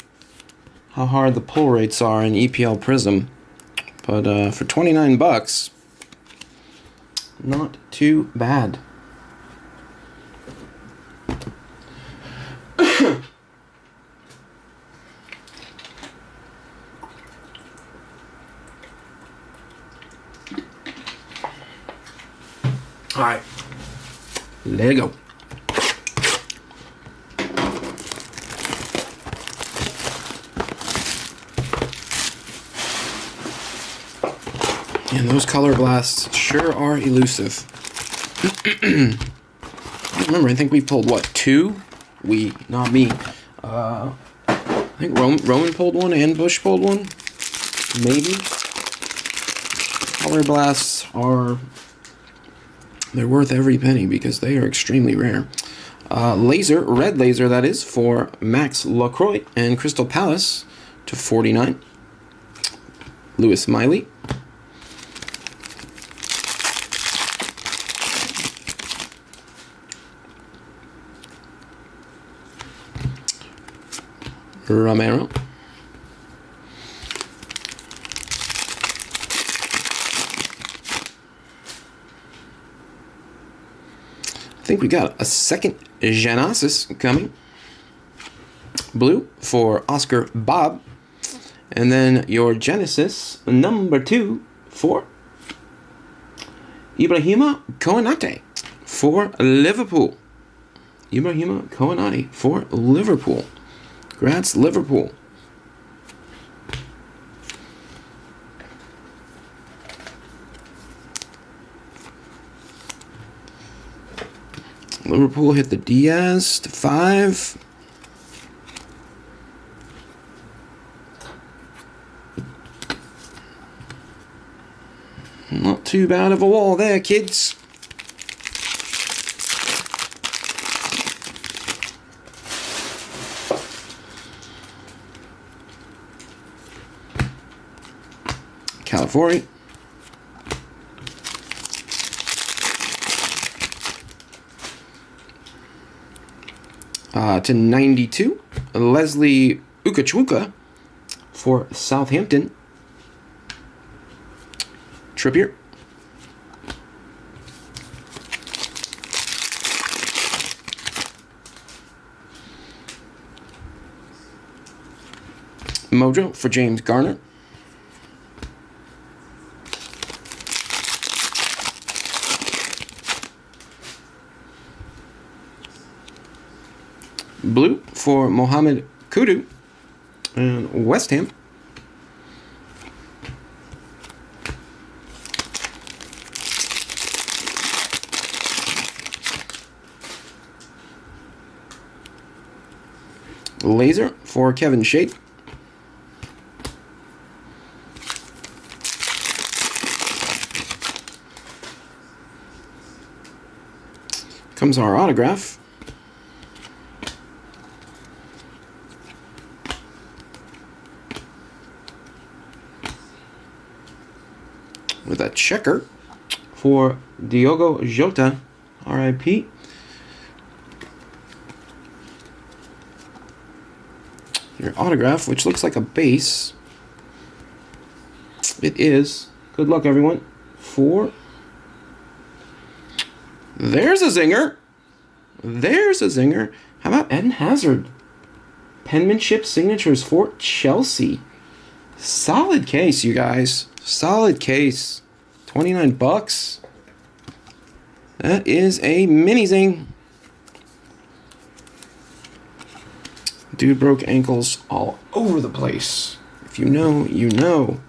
hard the pull rates are in EPL Prizm, but for $29, not too bad. All right. There you go. And those color blasts sure are elusive. Remember, I think we pulled, what, 2? We, not me. I think Roman pulled one and Bush pulled one. Maybe. Color blasts are... they're worth every penny because they are extremely rare. Laser, red laser that is, for Max LaCroix and Crystal Palace to 49. Lewis Miley. Romero. I think we got a second Janasis coming. Blue for Oscar Bob. And then your Genesis number 2 for Ibrahima Konaté for Liverpool. Ibrahima Konaté for Liverpool. Congrats, Liverpool. Liverpool hit the Diaz to 5. Not too bad of a wall there, kids. California. To 92, Leslie Ukachwuka for Southampton. Trippier. Mojo for James Garner. Blue for Mohamed Kudu and West Ham. Laser for Kevin Shade. Comes our autograph. With a checker for Diogo Jota, RIP. Your autograph, which looks like a base. It is. Good luck, everyone. There's a zinger. There's a zinger. How about Eden Hazard? Penmanship signatures for Chelsea. Solid case, you guys. Solid case. 29 bucks. That is a mini zing. Dude broke ankles all over the place. If you know, you know.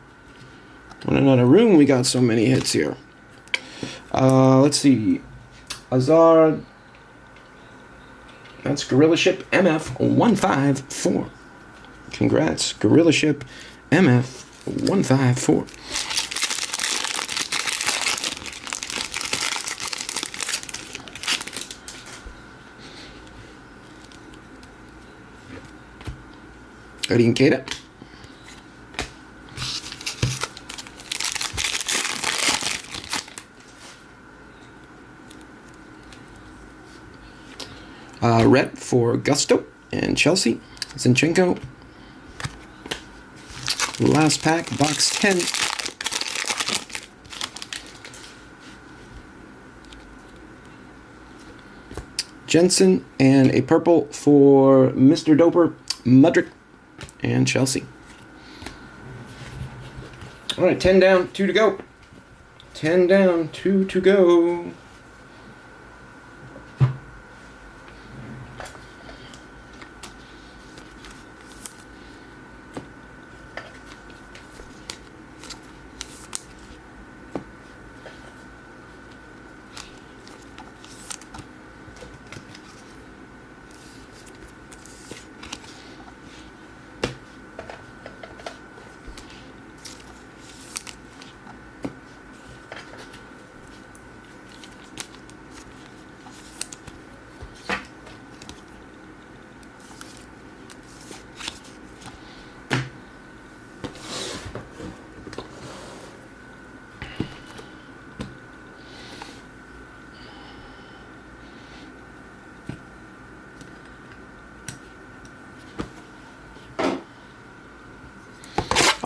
When in another room, we got so many hits here. Let's see. Azar. That's Gorilla Ship MF 154. Congrats, Gorilla Ship MF 154. Odin Keita. Red for Gusto and Chelsea. Zinchenko. Last pack, box 10. Jensen and a purple for Mr. Doper, Mudrick, and Chelsea. All right, 10 down, 2 to go. 10 down, 2 to go.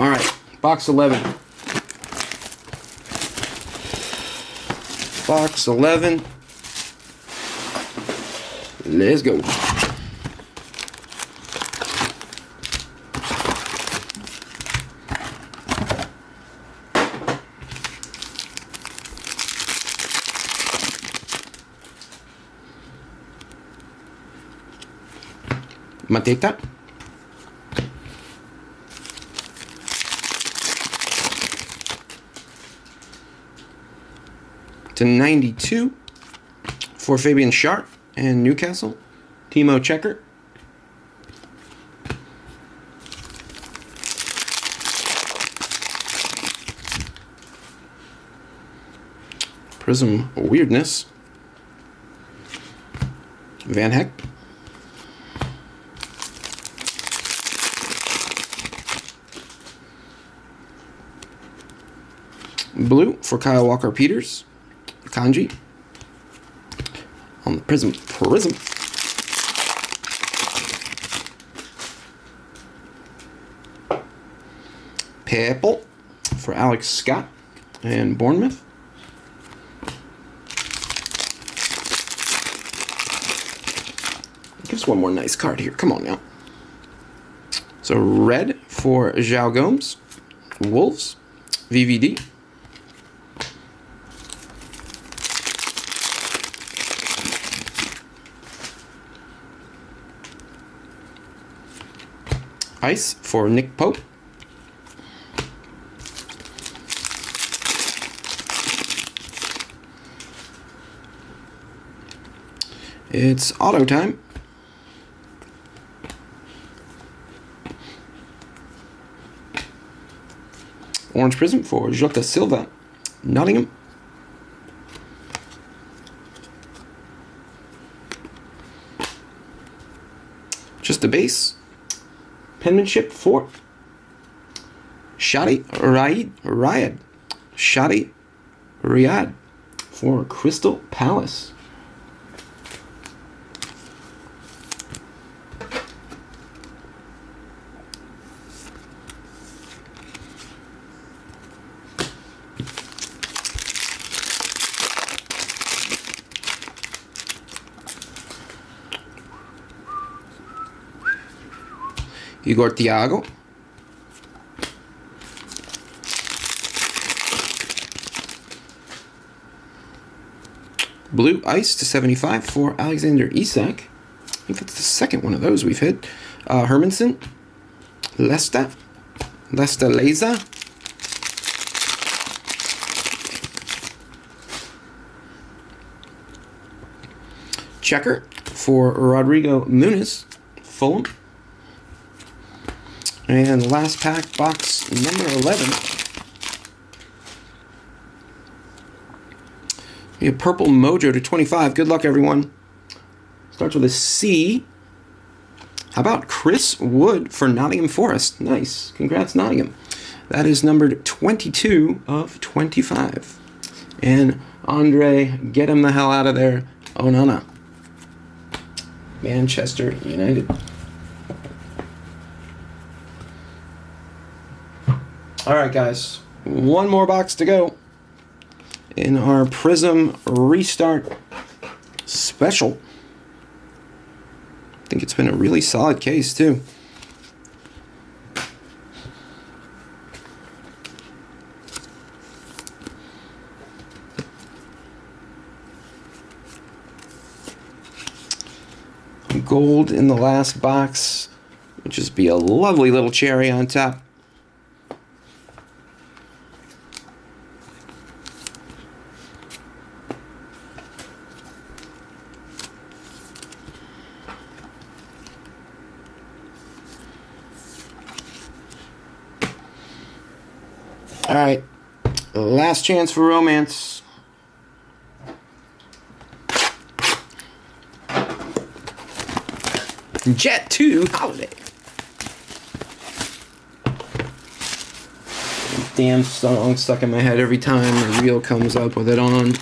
All right, box 11. Box 11. Let's go. Mateta. /92 for Fabian Sharp and Newcastle. Timo Checker. Prizm Weirdness. Van Heck. Blue for Kyle Walker-Peters. Kanji. On the Prizm. Purple for Alex Scott and Bournemouth. Give us one more nice card here. Come on now. So red for João Gomes. Wolves. VVD. Ice for Nick Pope. It's auto time. Orange Prizm for Jota Silva, Nottingham. Just a base. Penmanship for Shadi Riyad. Shadi Riyad for Crystal Palace. Igor Thiago. Blue Ice /75 for Alexander Isak. I think that's the second one of those we've hit. Hermansen. Lesta Leza. Checker for Rodrigo Muniz. Fulham. And last pack, box number 11. A purple mojo /25. Good luck, everyone. Starts with a C. How about Chris Wood for Nottingham Forest? Nice. Congrats, Nottingham. That is numbered 22 of 25. And Andre, get him the hell out of there. Onana. Manchester United. All right, guys. One more box to go in our Prizm Restart special. I think it's been a really solid case, too. Gold in the last box, which just be a lovely little cherry on top. All right, last chance for romance. Jet 2 Holiday. Damn song stuck in my head every time the reel comes up with it on.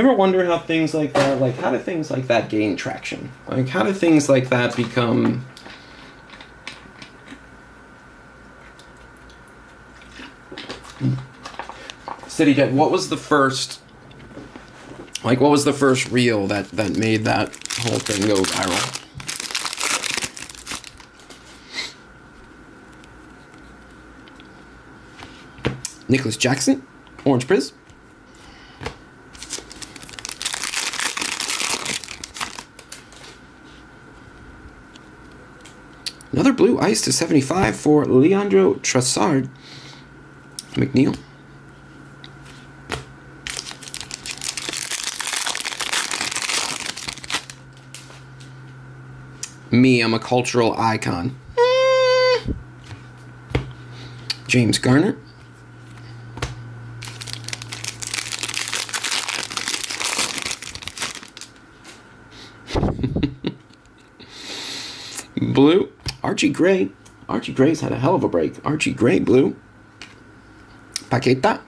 You ever wonder how things like that, like how do things like that gain traction? Like how do things like that become... City Jet, what was the first, like what was the first reel that made that whole thing go viral? Nicholas Jackson, Orange Priz. Another blue ice to 75 for Leandro Trossard. McNeil. Me, I'm a cultural icon. James Garner. Blue. Archie Gray. Archie Gray's had a hell of a break. Archie Gray, blue. Paqueta.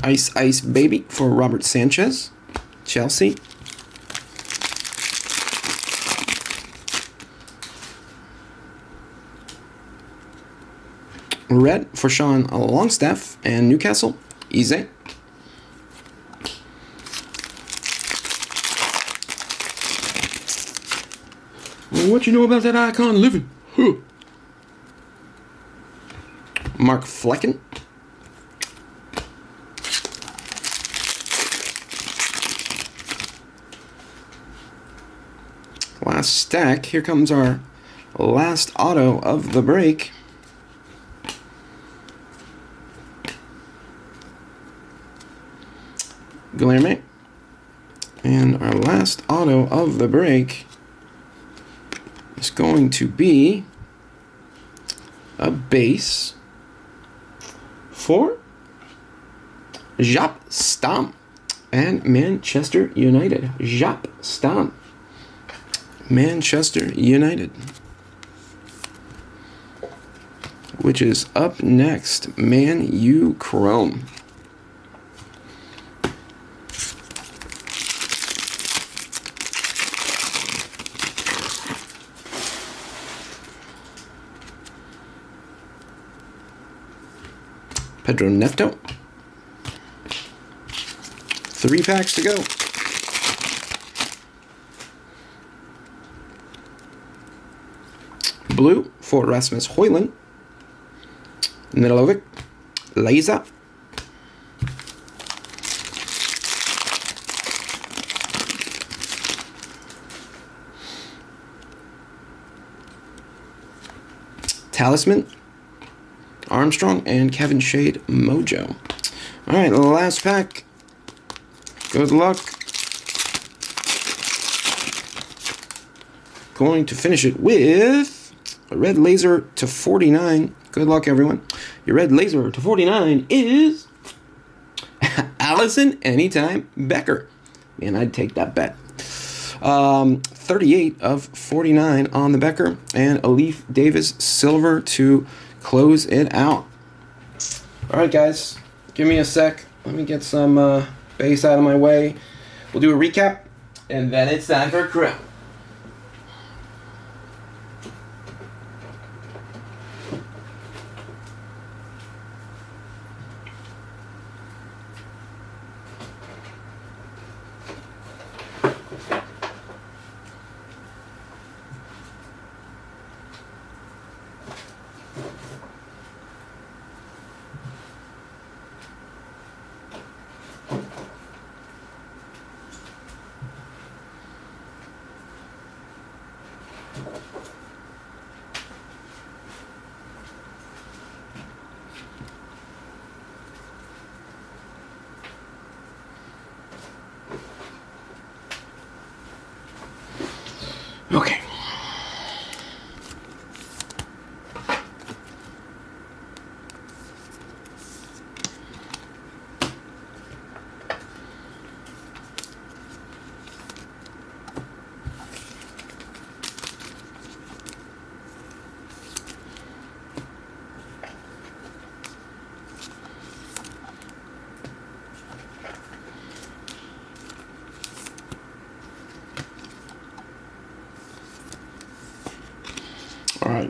Ice Ice Baby for Robert Sanchez, Chelsea. Red for Sean Longstaff and Newcastle, Eze. What you know about that icon living? Huh. Mark Flecken. Last stack. Here comes our last auto of the break. Guilherme. And our last auto of the break is going to be a base for Jaap Stam and Manchester United. Jaap Stam. Manchester United. Which is up next. ManU Chrome. Pedro Neto. 3 packs to go. Blue for Rasmus Højlund. Milovic. Leiza. Talisman. Armstrong and Kevin Shade Mojo. All right, last pack. Good luck. Going to finish it with a red laser to 49. Good luck, everyone. Your red laser to 49 is Allison Anytime Becker. Man, I'd take that bet. 38 of 49 on the Becker, and Alif Davis silver to close it out. All right, guys, give me a sec. Let me get some base out of my way. We'll do a recap, and then it's time for Chrome.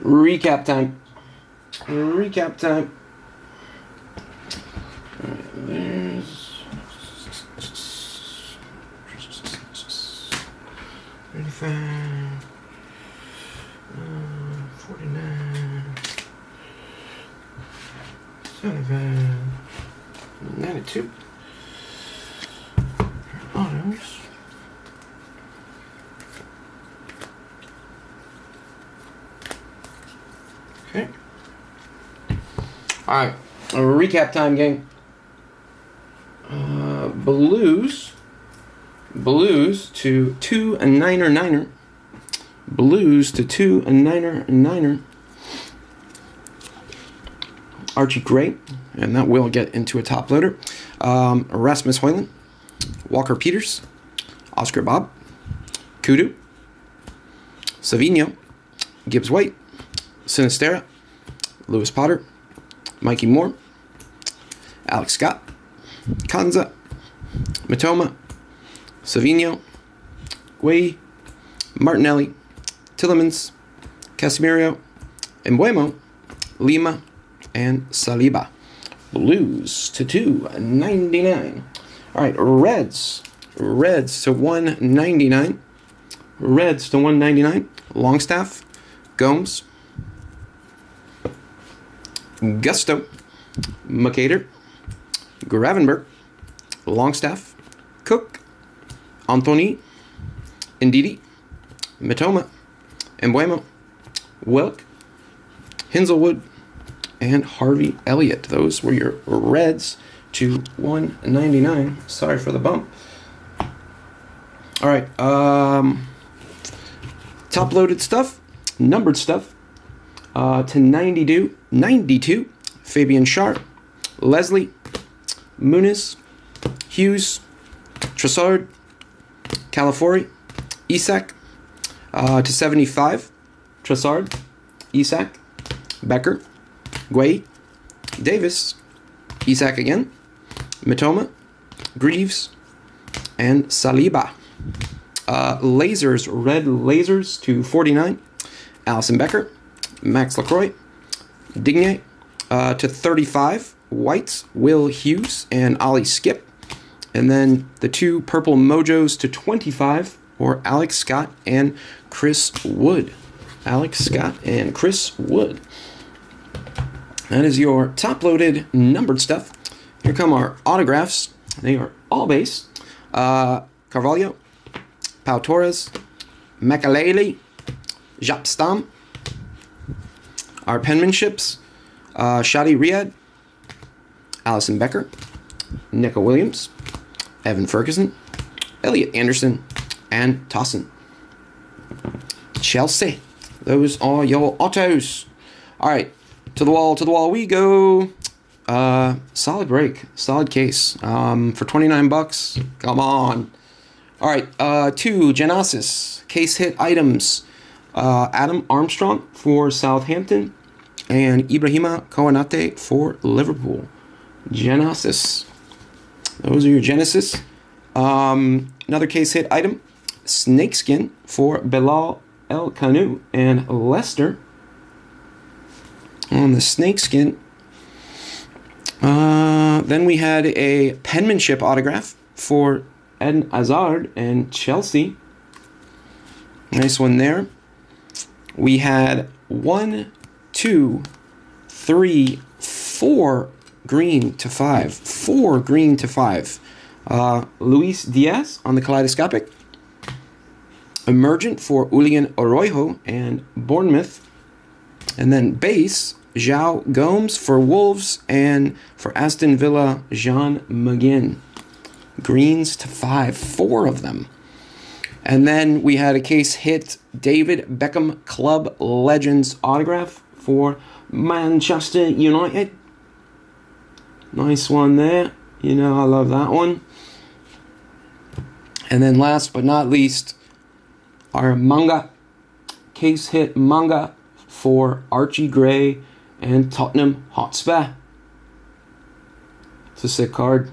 Recap time. Recap time. All right, there's 35, 49, 75, 92. Autos. Okay. All right. Recap time, gang. Blues to 2 and 9er. Blues to 2 and 9er. Archie Gray, and that will get into a top loader. Rasmus Højlund, Walker Peters, Oscar Bob, Kudu, Savinho, Gibbs White, Sinistera, Lewis Potter, Mikey Moore, Alex Scott, Kanza, Matoma, Savinho, Guay, Martinelli, Tillemans, Casemiro, Embuemo, Lima, and Saliba. Blues to 299. All right, Reds to 199. Reds to 199. Longstaff, Gomes, Gusto, McCader, Gravenberg, Longstaff, Cook, Anthony, Ndidi, Matoma, Embuemo, Wilk, Hinzelwood, and Harvey Elliott. Those were your Reds to 199. Sorry for the bump. All right, top loaded stuff, numbered stuff. To 92, Fabian Schär, Leslie, Muniz, Hughes, Trossard, Calafiori, Isak. To 75, Trossard, Isak, Becker, Guay, Davis, Isak again, Matoma, Greaves, and Saliba. Lasers, red lasers to 49, Allison Becker, Max Lacroix, Digne. To 35, Whites, Will Hughes, and Ollie Skip. And then the two purple mojos to 25 for Alex Scott and Chris Wood. Alex Scott and Chris Wood. That is your top-loaded numbered stuff. Here come our autographs. They are all base. Carvalho, Pau Torres, Makalele, Jaap Stam. Our penmanships, Shadi Riyad, Allison Becker, Nico Williams, Evan Ferguson, Elliot Anderson, and Tossin. Chelsea. Those are your autos. All right. To the wall we go. Solid break. Solid case. For $29. Come on. All right. 2 Genesis. Case hit items. Adam Armstrong for Southampton. And Ibrahima Kohanate for Liverpool. Genesis. Those are your Genesis. Another case hit item. Snakeskin for Bilal El Kanu and Leicester. On the snakeskin. Then we had a penmanship autograph for Eden Hazard and Chelsea. Nice one there. We had 1, 2, 3, 4 green to 5. 4 green to 5. Luis Diaz on the kaleidoscopic. Emergent for Julian Arroyo and Bournemouth. And then base, João Gomes for Wolves, and for Aston Villa, Jean McGinn. Greens to 5, 4 of them. And then we had a case hit David Beckham Club Legends autograph for Manchester United. Nice one there. You know I love that one. And then last but not least, our manga, case hit manga for Archie Gray and Tottenham Hotspur. It's a sick card.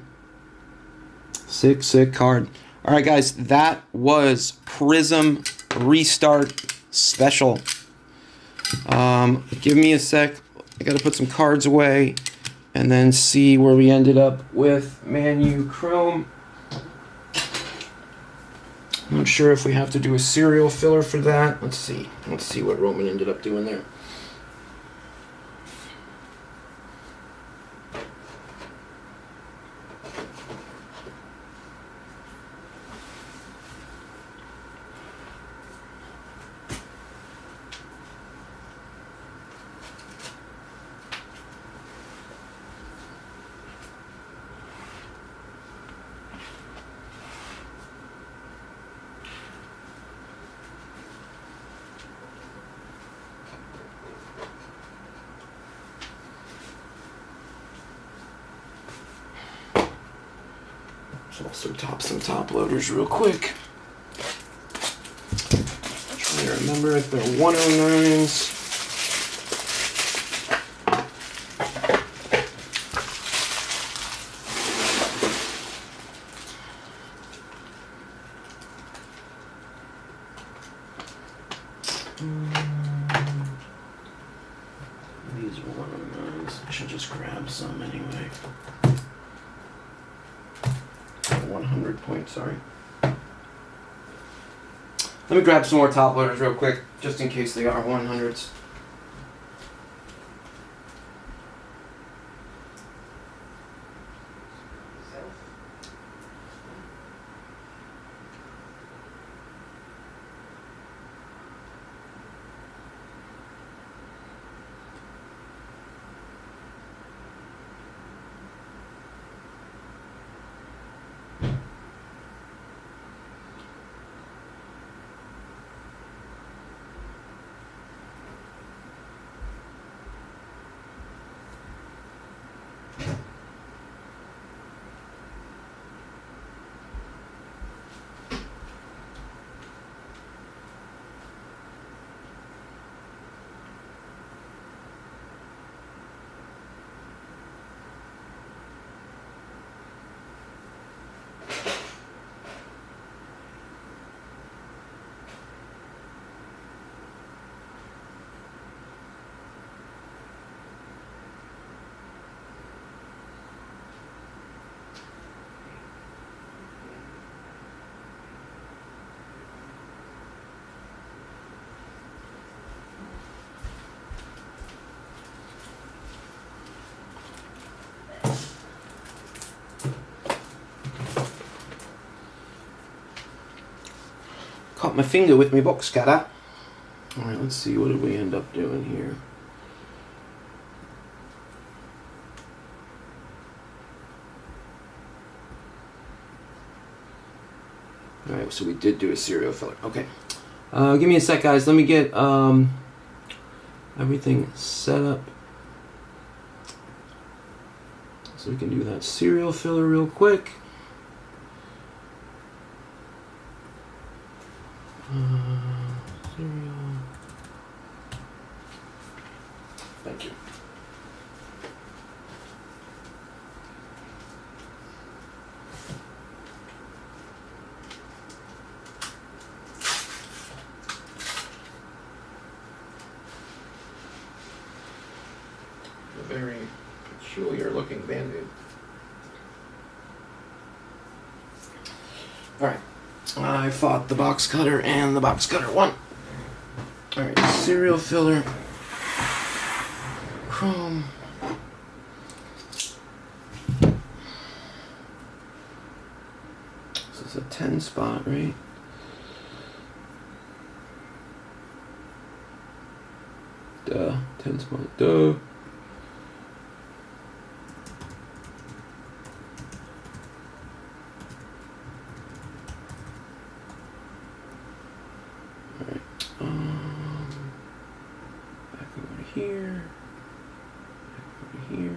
Sick card. All right, guys, that was Prizm Restart Special. Give me a sec. I got to put some cards away and then see where we ended up with ManU Chrome. I'm not sure if we have to do a serial filler for that. Let's see. Let's see what Roman ended up doing there. So also top some top loaders real quick. Trying to remember if they're 109s. These are 109s. I should just grab some anyway. 100 points, sorry. Let me grab some more top loaders real quick, just in case they are 100s. Caught my finger with my box cutter. Alright, let's see, what did we end up doing here? Alright, so we did do a serial filler. Okay. Give me a sec, guys. Let me get everything set up so we can do that serial filler real quick. Serial. Thank you. A very peculiar looking Band-Aid. Alright. I fought the box cutter and the box cutter won. Alright, serial filler. Chrome. This is a 10 spot, right? Duh. 10 spot. Duh. Here, over here.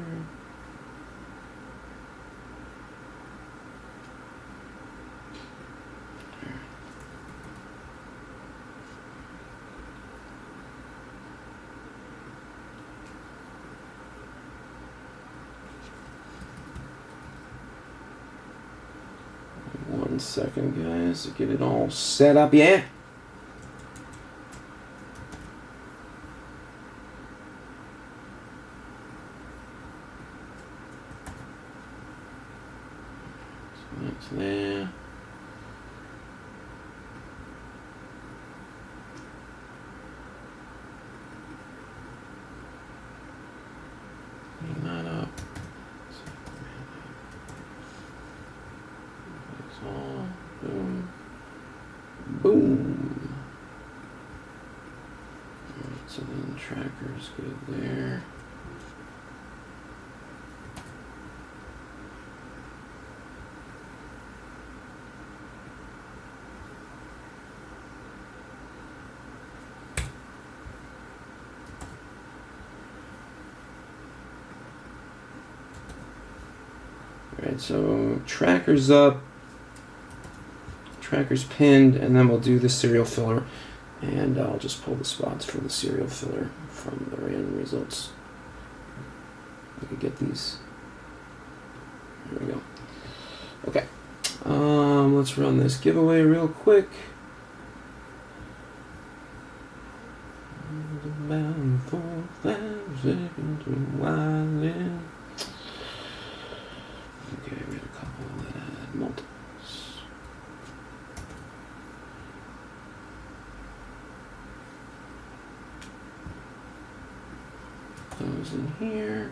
One second, guys, to get it all set up. Yeah. That's there. Clean that up. That's all. Boom. Boom. Alright, so then tracker's good there. Alright, so tracker's up, tracker's pinned, and then we'll do the serial filler, and I'll just pull the spots for the serial filler from the random results. I could get these. There we go. Okay, let's run this giveaway real quick. Okay, we had a couple that had multiples. Those in here.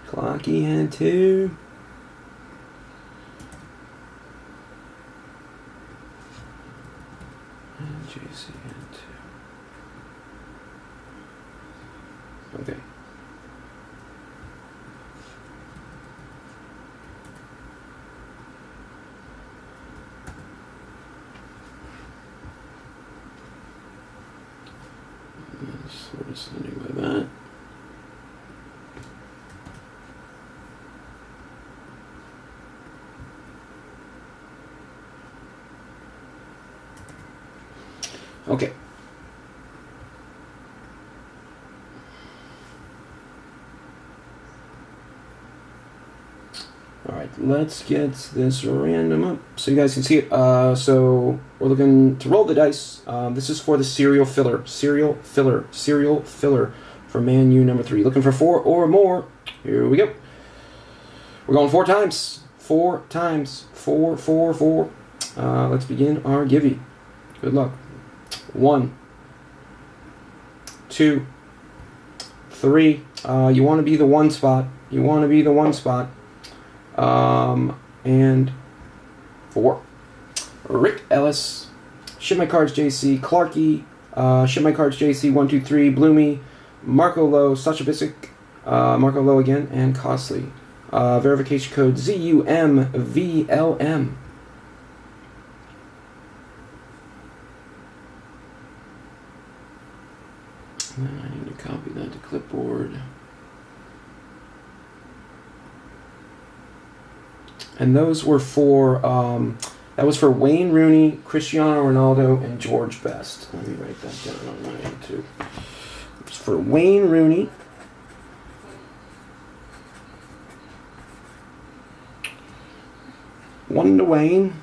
Clocky had 2. And JC had 2. Okay. So we're just ending by that. Okay. All right, let's get this random up so you guys can see it. So we're looking to roll the dice. This is for the serial filler for ManU number 3. Looking for 4 or more. Here we go. We're going 4 times. 4 times. 4, 4, 4. Let's begin our givey. Good luck. 1, 2, 3. You want to be the 1 spot. You want to be the 1 spot. And 4. Rick Ellis. Ship My Cards JC. Clarky. Ship My Cards JC 123. Bloomy. Marco Lowe. Sasha Bisick. Marco Lowe again. And Costly. Verification code ZUMVLM. And then I need to copy that to clipboard. And those were for, that was for Wayne Rooney, Cristiano Ronaldo, and George Best. Let me write that down on my end too. It's for Wayne Rooney. One to Wayne.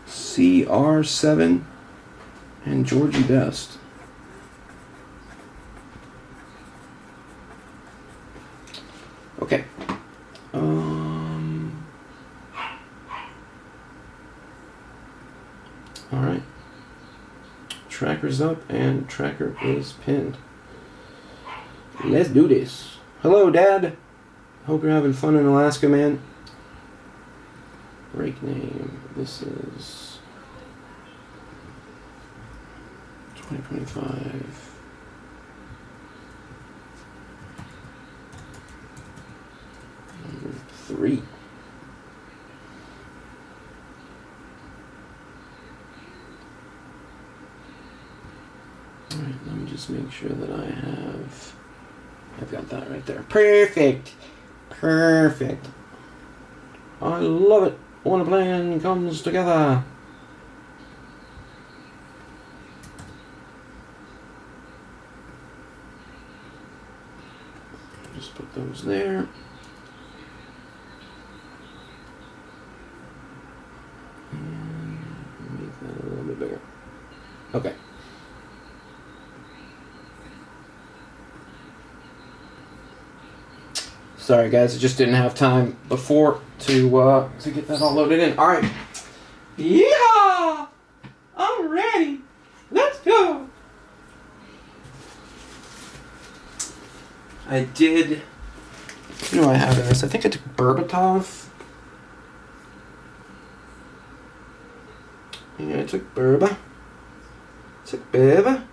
CR7 and Georgie Best. Okay. All right. Tracker's up and tracker is pinned. Let's do this. Hello, Dad. Hope you're having fun in Alaska, man. Break name. This is 2025. Number 3. Alright, let me just make sure that I've got that right there. Perfect. Perfect. I love it when a plan comes together. those there. And make that a little bit bigger. Okay. Sorry guys, I just didn't have time before to get that all loaded in. All right. Yeah, I'm ready. Let's go. I did. What do I have in this? I think I took Berbatov. Yeah, I took Berba. Took Berba.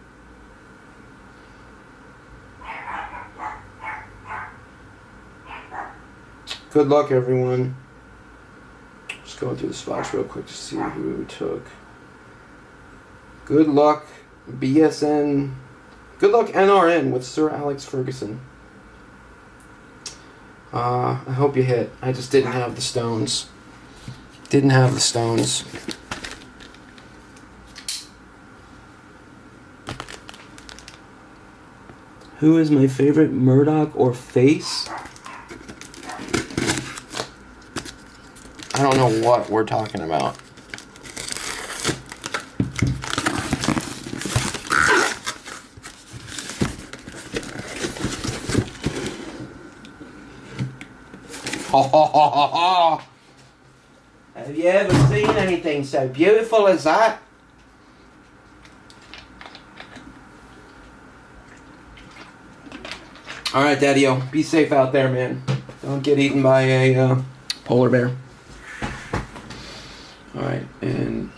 Good luck, everyone. Just going through the spots real quick to see who we took. Good luck, BSN. Good luck, NRN, with Sir Alex Ferguson. I hope you hit. I just didn't have the stones. Didn't have the stones. Who is my favorite, Murdoch or Face? I don't know what we're talking about. Have you ever seen anything so beautiful as that? All right, Daddy-o, be safe out there, man. Don't get eaten by a polar bear. All right, and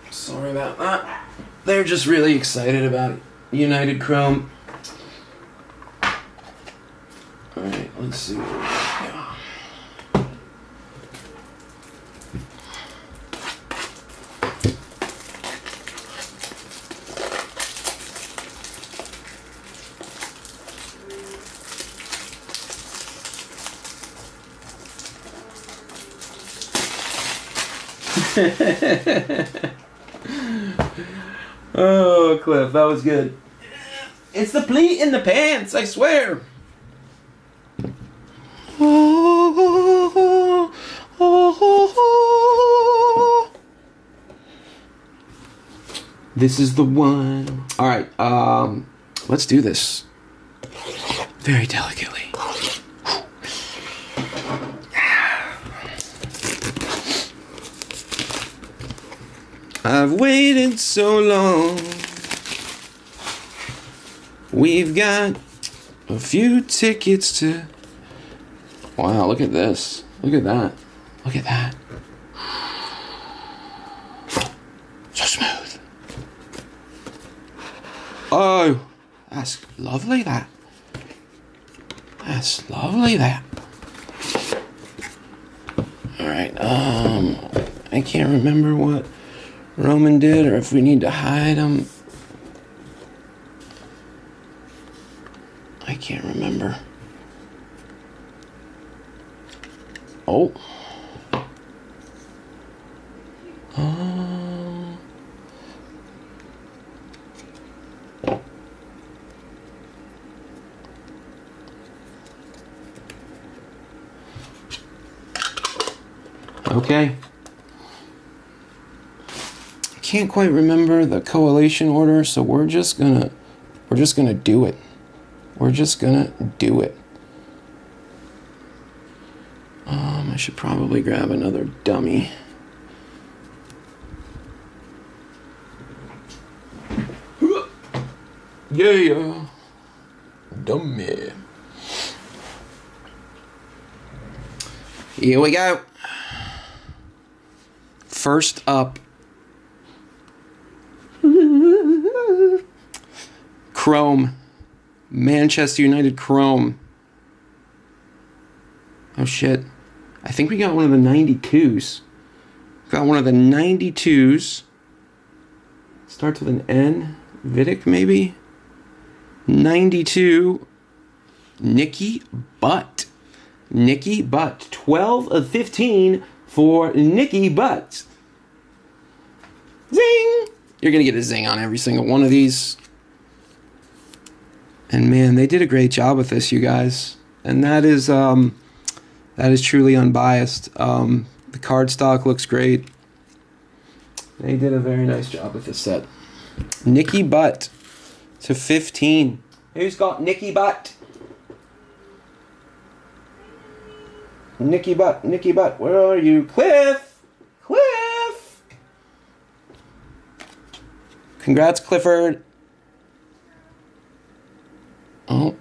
sorry about that. They're just really excited about United Chrome. All right, let's see what we got. Oh, Cliff, that was good. It's the pleat in the pants, I swear. This is the one. All right, let's do this. Very delicately. I've waited so long. We've got a few tickets to... Wow, look at this. Look at that. Look at that. So smooth. Oh, that's lovely, that. That's lovely, that. Alright, I can't remember what Roman did, or if we need to hide him. I can't remember. Oh. Okay. Can't quite remember the collation order, so we're just gonna do it. We're just gonna do it. I should probably grab another dummy. Yeah, dummy. Here we go. First up, Chrome. Manchester United Chrome. Oh shit. I think we got one of the 92s. Got one of the 92s. Starts with an N. Vidic, maybe? 92. Nicky Butt. Nicky Butt. 12 of 15 for Nicky Butt. Zing! You're going to get a zing on every single one of these. And man, they did a great job with this, you guys. And that is truly unbiased. The card stock looks great. They did a very nice job with this set. Nicky Butt to 15. Who's got Nicky Butt? Nicky Butt, Nicky Butt, where are you? Cliff! Cliff! Congrats, Clifford. Oh.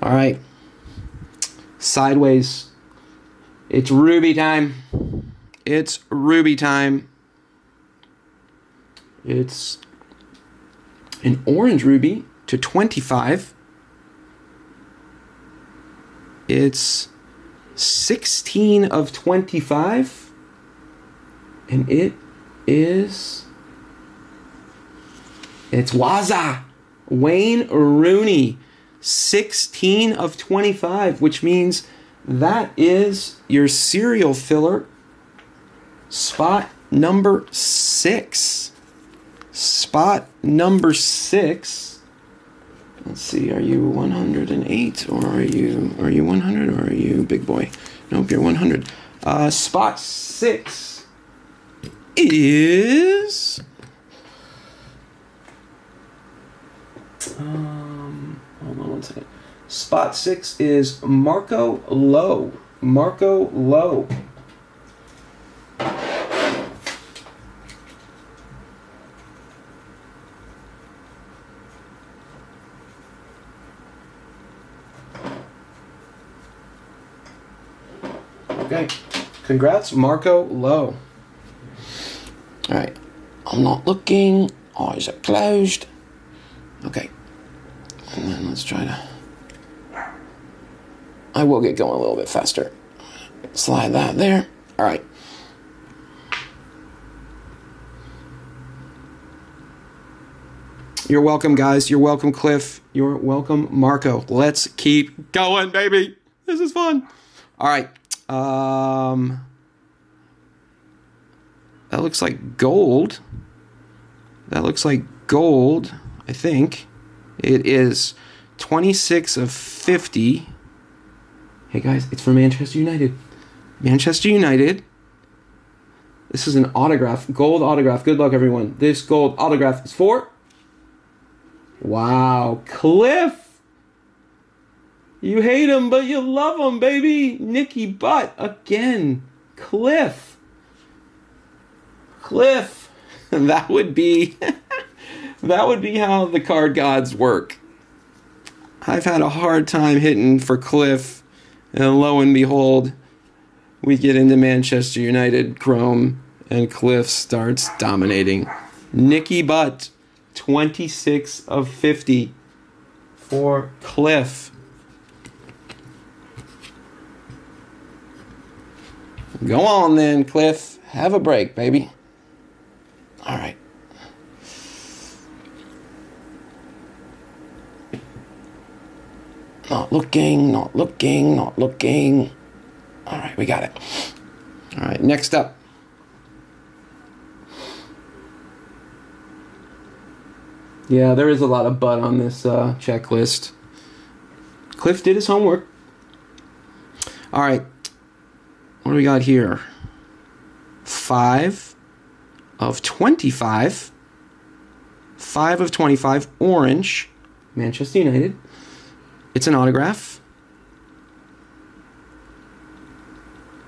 All right. Sideways. It's Ruby time. It's Ruby time. It's an orange Ruby to 25. It's 16 of 25. And it's Waza. Wayne Rooney. 16 of 25, which means that is your serial filler. Spot number 6. Spot number 6. Let's see, are you 108 or are you 100 or are you big boy? Nope, you're 100. Spot 6 is hold on one second. Spot 6 is Marco Lowe. Marco Lowe. Okay. Congrats, Marco Lowe. All right. I'm not looking. Eyes are closed. Okay. And then let's try to... I will get going a little bit faster. Slide that there. All right. You're welcome, guys. You're welcome, Cliff. You're welcome, Marco. Let's keep going, baby. This is fun. All right. That looks like gold. That looks like gold, I think. It is 26 of 50. Hey, guys, it's for Manchester United. Manchester United. This is an autograph, gold autograph. Good luck, everyone. This gold autograph is for... Wow, Cliff. You hate him, but you love him, baby. Nicky Butt again. Cliff. Cliff. That would be that would be how the card gods work. I've had a hard time hitting for Cliff, and lo and behold, we get into Manchester United Chrome, and Cliff starts dominating. Nicky Butt, 26 of 50 for Cliff. Go on then, Cliff. Have a break, baby. All right. Not looking, not looking, not looking. All right, we got it. All right, next up. Yeah, there is a lot of butt on this checklist. Cliff did his homework. All right. What do we got here? 5 of 25. 5 of 25. Orange. Manchester United. It's an autograph.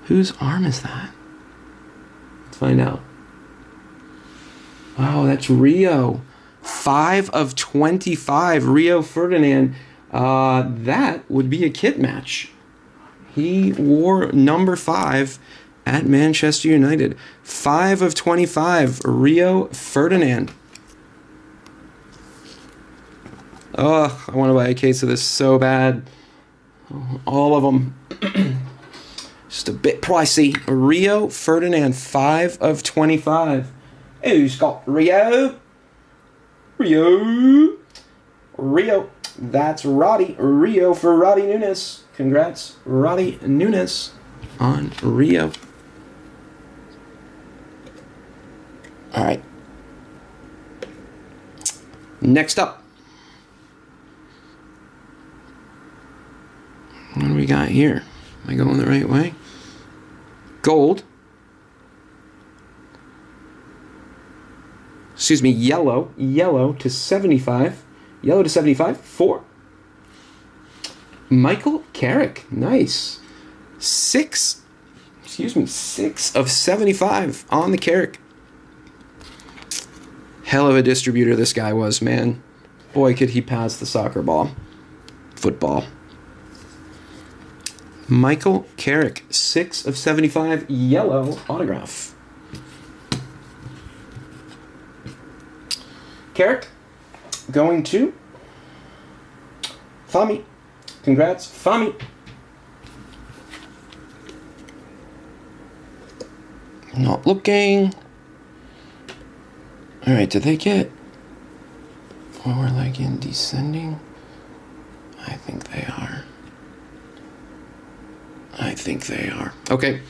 Whose arm is that? Let's find out. Oh, that's Rio. 5 of 25. Rio Ferdinand. That would be a kit match. He wore number 5 at Manchester United. 5 of 25. Rio Ferdinand. Ugh, I want to buy a case of this so bad. All of them. Just a bit pricey. Rio Ferdinand, 5 of 25. Who's got Rio? Rio. That's Roddy Rio for Roddy Nunes. Congrats, Roddy Nunes on Rio. All right. Next up. What do we got here? Am I going the right way? Gold. Excuse me, yellow. Yellow to 75. Yellow to 75 for Michael Carrick. Nice. 6 of 75 on the Carrick. Hell of a distributor this guy was, man. Boy, could he pass the soccer ball. Football. Michael Carrick, 6 of 75, yellow autograph. Carrick, going to Fami. Congrats, Fami. Not looking. All right, did they get... Oh, we're like in descending? I think they are. I think they are. Okay.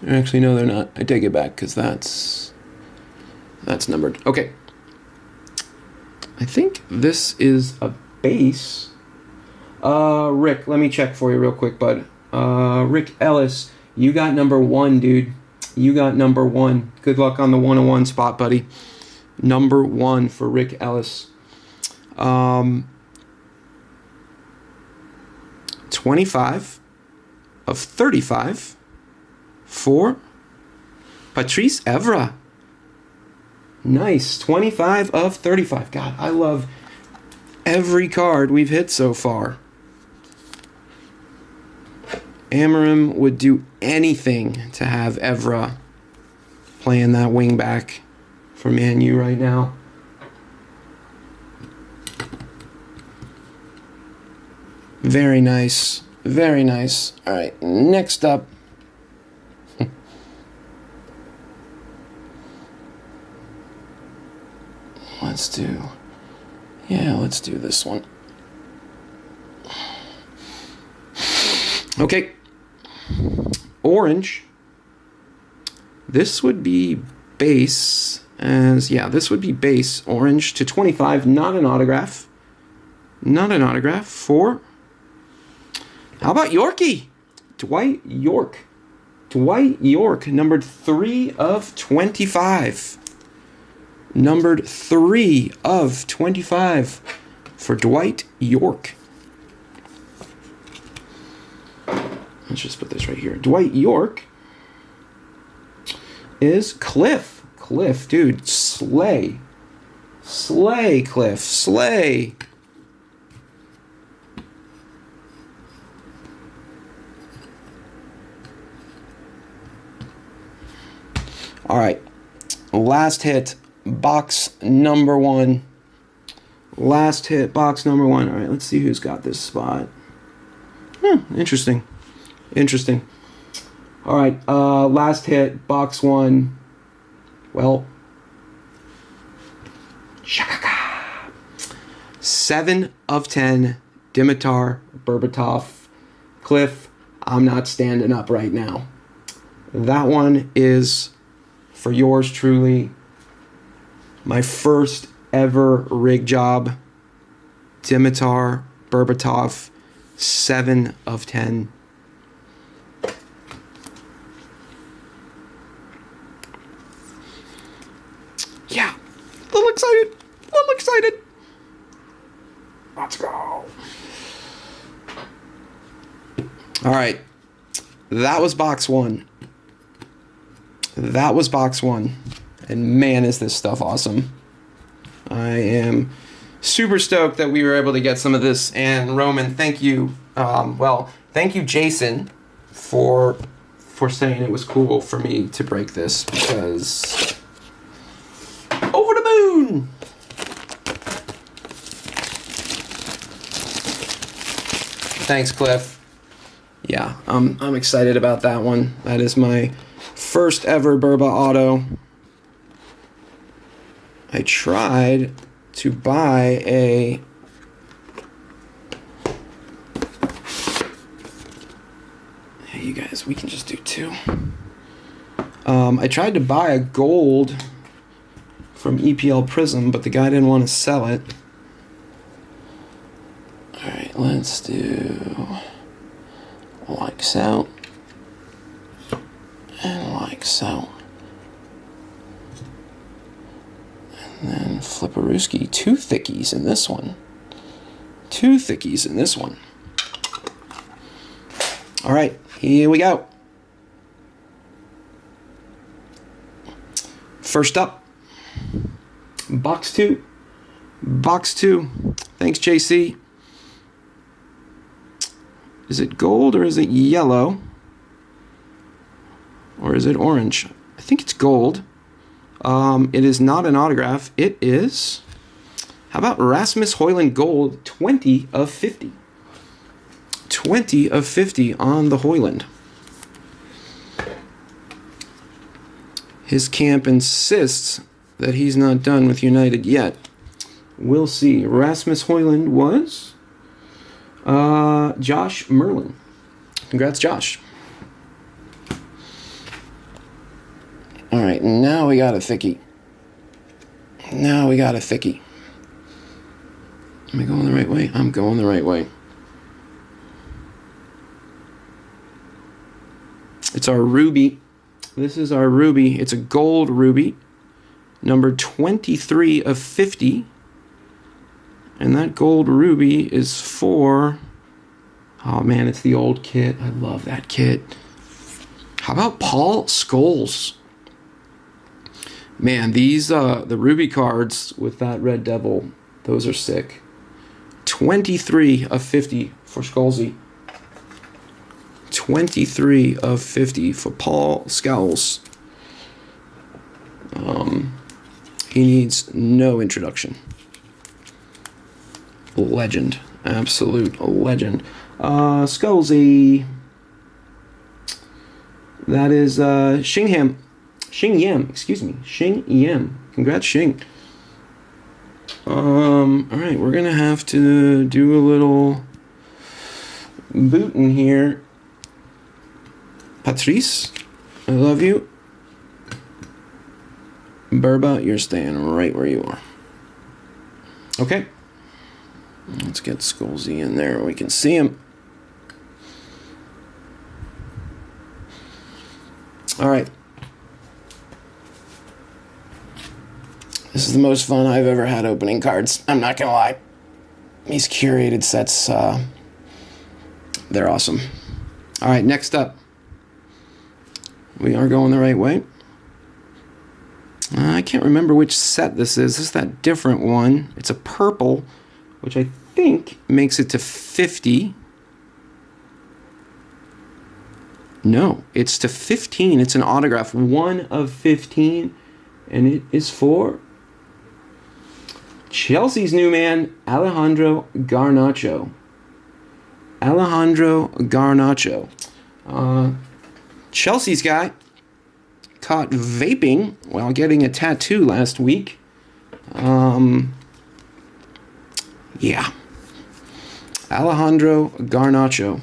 Actually, no, they're not. I take it back because that's numbered. Okay. I think this is a base. Rick, let me check for you real quick, bud. Rick Ellis, you got number 1, dude. You got number 1. Good luck on the 101 spot, buddy. Number 1 for Rick Ellis. 25 of 35 for Patrice Evra. Nice. 25 of 35. God, I love every card we've hit so far. Amarim would do anything to have Evra playing that wing back for ManU right now. Very nice. Very nice. All right, next up. Let's do this one. Okay. Orange. This would be base this would be base orange to 25, not an autograph. Not an autograph for... How about Yorkie? Dwight York. Dwight York, numbered 3 of 25. Numbered 3 of 25 for Dwight York. Let's just put this right here. Dwight York is Cliff. Cliff, dude, slay. Slay, Cliff, slay. All right, last hit, box number 1. Last hit, box number 1. All right, let's see who's got this spot. Interesting. Interesting. All right, last hit, box 1. Well, 7 of 10, Dimitar Berbatov. Cliff, I'm not standing up right now. That one is for yours truly. My first ever rig job. Dimitar Berbatov, 7 of 10. Yeah, a little excited. A little excited. Let's go. All right. That was box 1. That was box 1. And man, is this stuff awesome. I am super stoked that we were able to get some of this. And Roman, thank you. Thank you, Jason, for saying it was cool for me to break this, because over the moon. Thanks, Cliff. Yeah, I'm excited about that one. That is my first ever Burba auto. I tried to buy a hey, you guys, we can just do 2. I tried to buy a gold from EPL Prizm, but the guy didn't want to sell it. Alright, let's do like so. And like so. And then Flipperooski. 2 thickies in this one. 2 thickies in this one. Alright, here we go. First up, box 2. Box 2. Thanks, JC. Is it gold or is it yellow? Or is it orange? I think it's gold. It is not an autograph. It is, how about Rasmus Højlund Gold, 20 of 50. 20 of 50 on the Højlund. His camp insists that he's not done with United yet. We'll see. Rasmus Højlund was Josh Merlin. Congrats, Josh. All right, now we got a thickie. Now we got a thickie. Am I going the right way? I'm going the right way. It's our ruby. This is our ruby. It's a gold ruby. Number 23 of 50. And that gold ruby is for... Oh, man, it's the old kit. I love that kit. How about Paul Scholes? Man, these, the ruby cards with that Red Devil, those are sick. 23 of 50 for Scholesy. 23 of 50 for Paul Scholes. He needs no introduction. Legend. Absolute legend. Scholesy. That is Xing Yam, excuse me. Xing Yam. Congrats, Xing. Alright, we're gonna have to do a little booting here. Patrice, I love you. Burba, you're staying right where you are. Okay. Let's get Scholesy in there. We can see him. Alright. This is the most fun I've ever had opening cards. I'm not gonna lie. These curated sets, they're awesome. Alright, next up. We are going the right way. I can't remember which set this is. This is that different one. It's a purple, which I think makes it to 50. No, it's to 15. It's an autograph. 1 of 15. And it is for Chelsea's new man, Alejandro Garnacho. Alejandro Garnacho. Chelsea's guy caught vaping while getting a tattoo last week. Yeah. Alejandro Garnacho.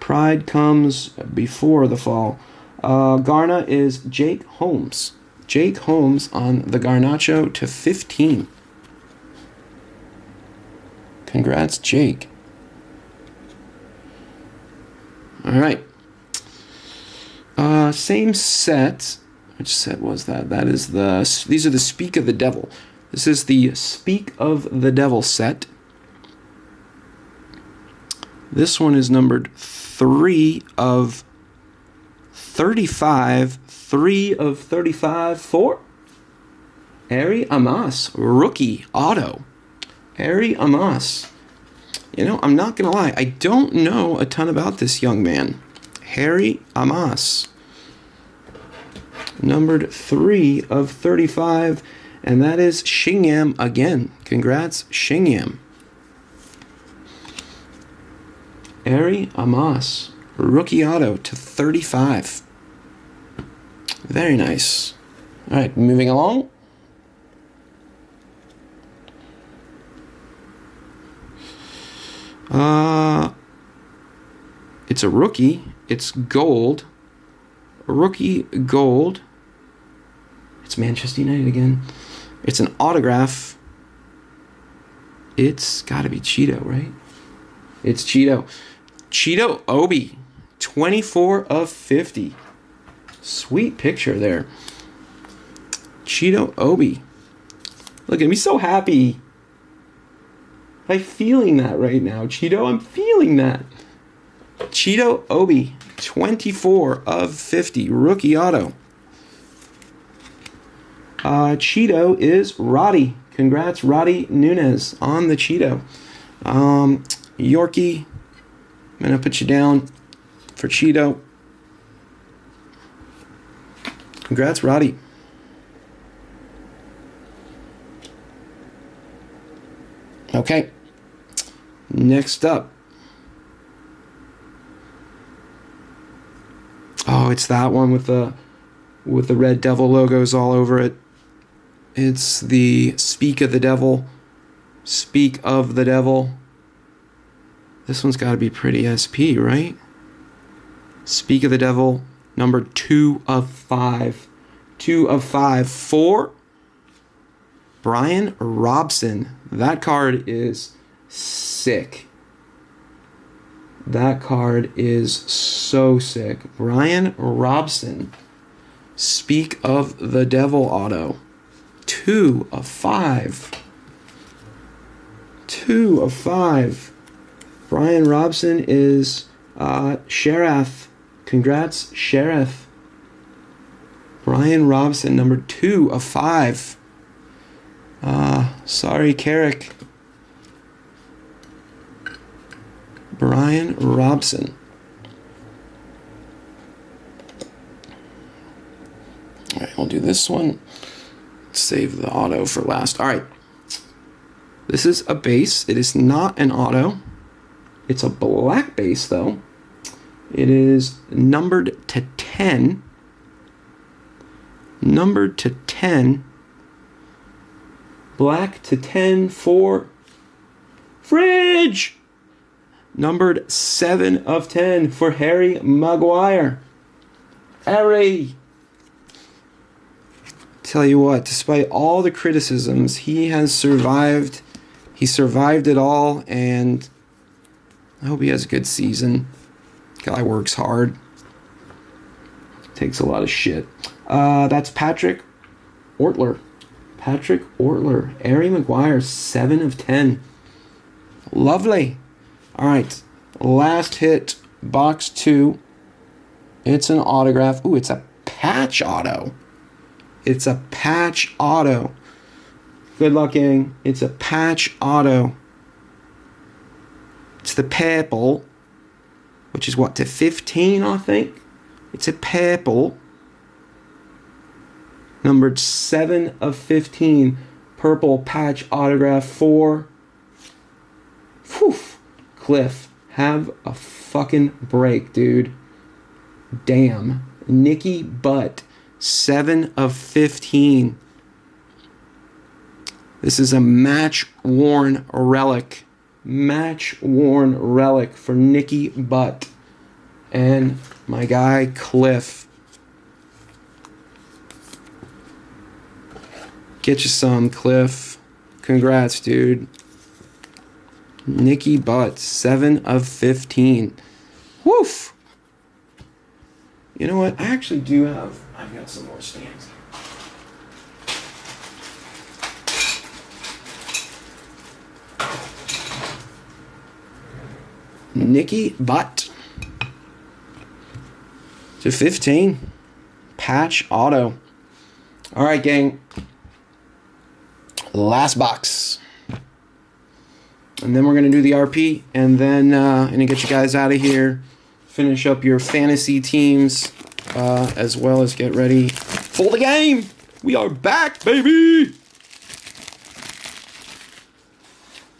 Pride comes before the fall. Garna is Jake Holmes. Jake Holmes on the Garnacho to 15. Congrats, Jake. All right. Same set. Which set was that? That is these are the Speak of the Devil. This is the Speak of the Devil set. This one is numbered 3 of 35. 3 of 35 for Harry Amas, rookie auto. Harry Amas. You know, I'm not going to lie. I don't know a ton about this young man. Harry Amas. Numbered 3 of 35. And that is Xing Yam again. Congrats, Xing Yam. Harry Amas. Rookie auto to 35. Very nice. All right, moving along. a rookie. It's gold. Rookie gold. It's Manchester United again. It's an autograph. It's got to be Cheeto, right? It's Cheeto. Cheeto Obi. 24 of 50. Sweet picture there. Cheeto Obi. Look at me, so happy. I'm feeling that right now, Cheeto. I'm feeling that. Cheeto Obi. 24 of 50. Rookie auto. Cheeto is Roddy. Congrats, Roddy Nunez on the Cheeto. Yorkie, I'm going to put you down for Cheeto. Congrats, Roddy. Okay. Next up. Oh, it's that one with the Red Devil logos all over it. It's the Speak of the Devil. Speak of the Devil. This one's got to be pretty SP, right? Speak of the Devil, number 2 of 5. 2 of 5 for Brian Robson. That card is sick. That card is so sick. Brian Robson. Speak of the Devil auto. 2 of 5. 2 of 5. Brian Robson is Sheriff. Congrats, Sheriff. Brian Robson, number 2 of 5. Sorry, Carrick. Brian Robson. All right, we'll do this one. Save the auto for last. All right. This is a base. It is not an auto. It's a black base, though. It is numbered to 10. Numbered to 10. Black to 10 for Fridge. Numbered 7 of 10 for Harry Maguire. Harry. Tell you what, despite all the criticisms, he has survived. He survived it all, and I hope he has a good season. Guy works hard. Takes a lot of shit. That's Patrick Ortler. Patrick Ortler. Harry Maguire, 7 of 10. Lovely. All right. Last hit, box 2. It's an autograph. Ooh, it's a patch auto. It's a patch auto. Good luck, gang. It's a patch auto. It's the purple, which is what, to 15, I think? It's a purple. Numbered 7 of 15. Purple patch autograph for Cliff. Have a fucking break, dude. Damn. Nicky Butt. 7 of 15. This is a match-worn relic. Match-worn relic for Nicky Butt. And my guy, Cliff. Get you some, Cliff. Congrats, dude. Nicky Butt, 7 of 15. Woof! You know what? I actually do have... I've got some more stamps. Nicky Butt. To 15. Patch auto. All right, gang. Last box. And then we're going to do the RP. And then I'm going to get you guys out of here. Finish up your fantasy teams. As well as get ready for the game. We are back, baby.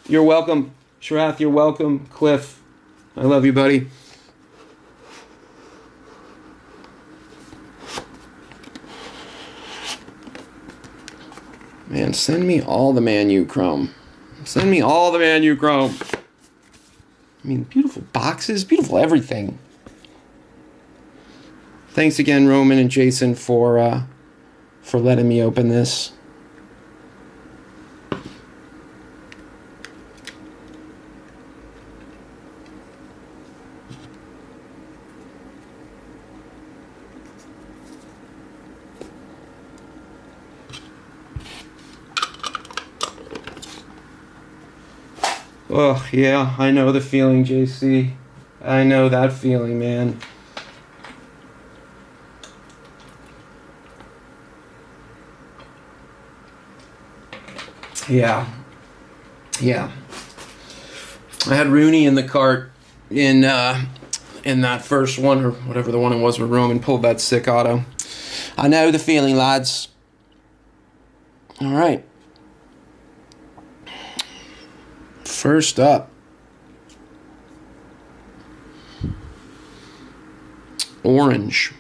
You're welcome. Sharath, you're welcome. Cliff, I love you, buddy. Man, send me all the ManU Chrome. Send me all the ManU Chrome. I mean, beautiful boxes, beautiful everything. Thanks again, Roman and Jason, for letting me open this. Oh, yeah, I know the feeling, JC. I know that feeling, man. Yeah. Yeah. I had Rooney in the cart in that first one, or whatever the one it was where Roman pulled that sick auto. I know the feeling, lads. All right. First up, orange.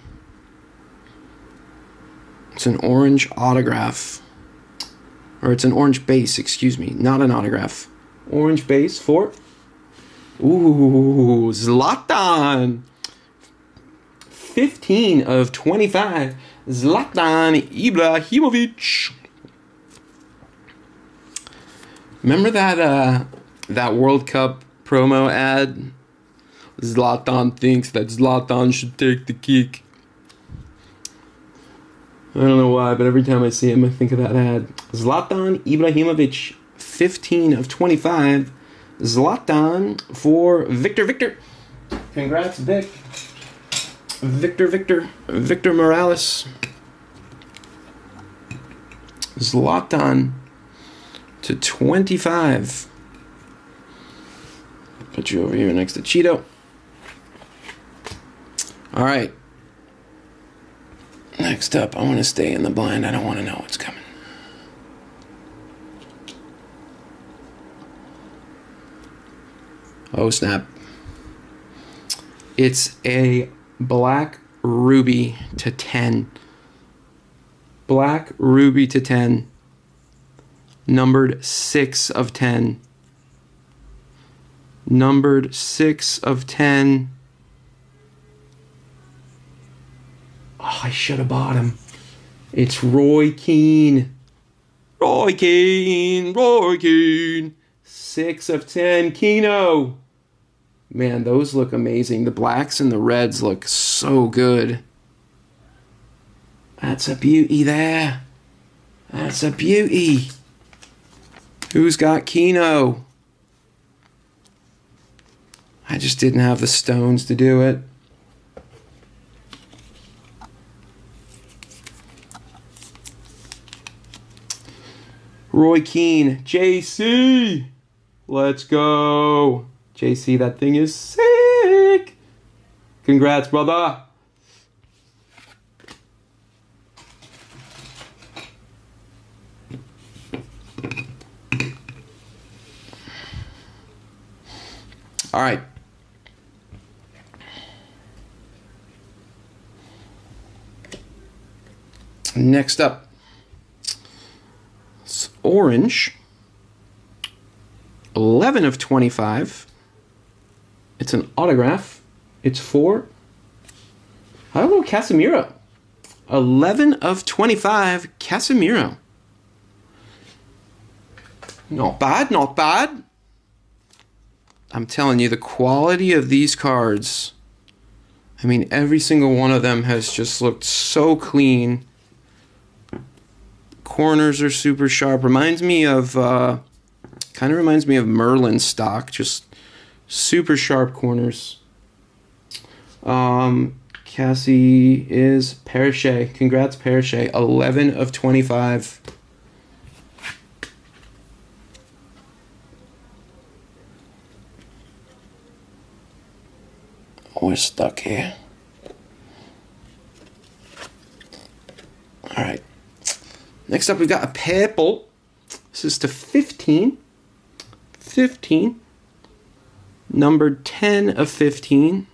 It's an orange autograph. Or it's an orange base, excuse me. Not an autograph. Orange base for... Ooh, Zlatan. 15 of 25. Zlatan Ibrahimovic. Remember that World Cup promo ad? Zlatan thinks that Zlatan should take the kick. I don't know why, but every time I see him, I think of that ad. Zlatan Ibrahimovic, 15 of 25. Zlatan for Victor. Congrats, Vic. Victor Morales. Zlatan to 25. Put you over here next to Cheeto. All right. Next up, I want to stay in the blind. I don't want to know what's coming. Oh, snap. It's a black ruby to 10. Black ruby to 10. Numbered 6 of 10. Numbered 6 of 10. Oh, I should have bought him. It's Roy Keane. Roy Keane. 6 of 10. Keno. Man, those look amazing. The blacks and the reds look so good. That's a beauty there. That's a beauty. Who's got Keno? I just didn't have the stones to do it. Roy Keane, JC, let's go. JC, that thing is sick. Congrats, brother. All right. Next up. Orange, 11 of 25. It's an autograph. It's for, I don't know, Casemiro. 11 of 25, Casemiro. Not bad, not bad. I'm telling you, the quality of these cards, I mean, every single one of them has just looked so clean. Corners are super sharp. Reminds me of Merlin stock. Just super sharp corners. Cassie is Parachet. Congrats, Parachet. 11 of 25. We're stuck here. All right. Next up, we've got a purple. This is to 15. 15. Numbered 10 of 15.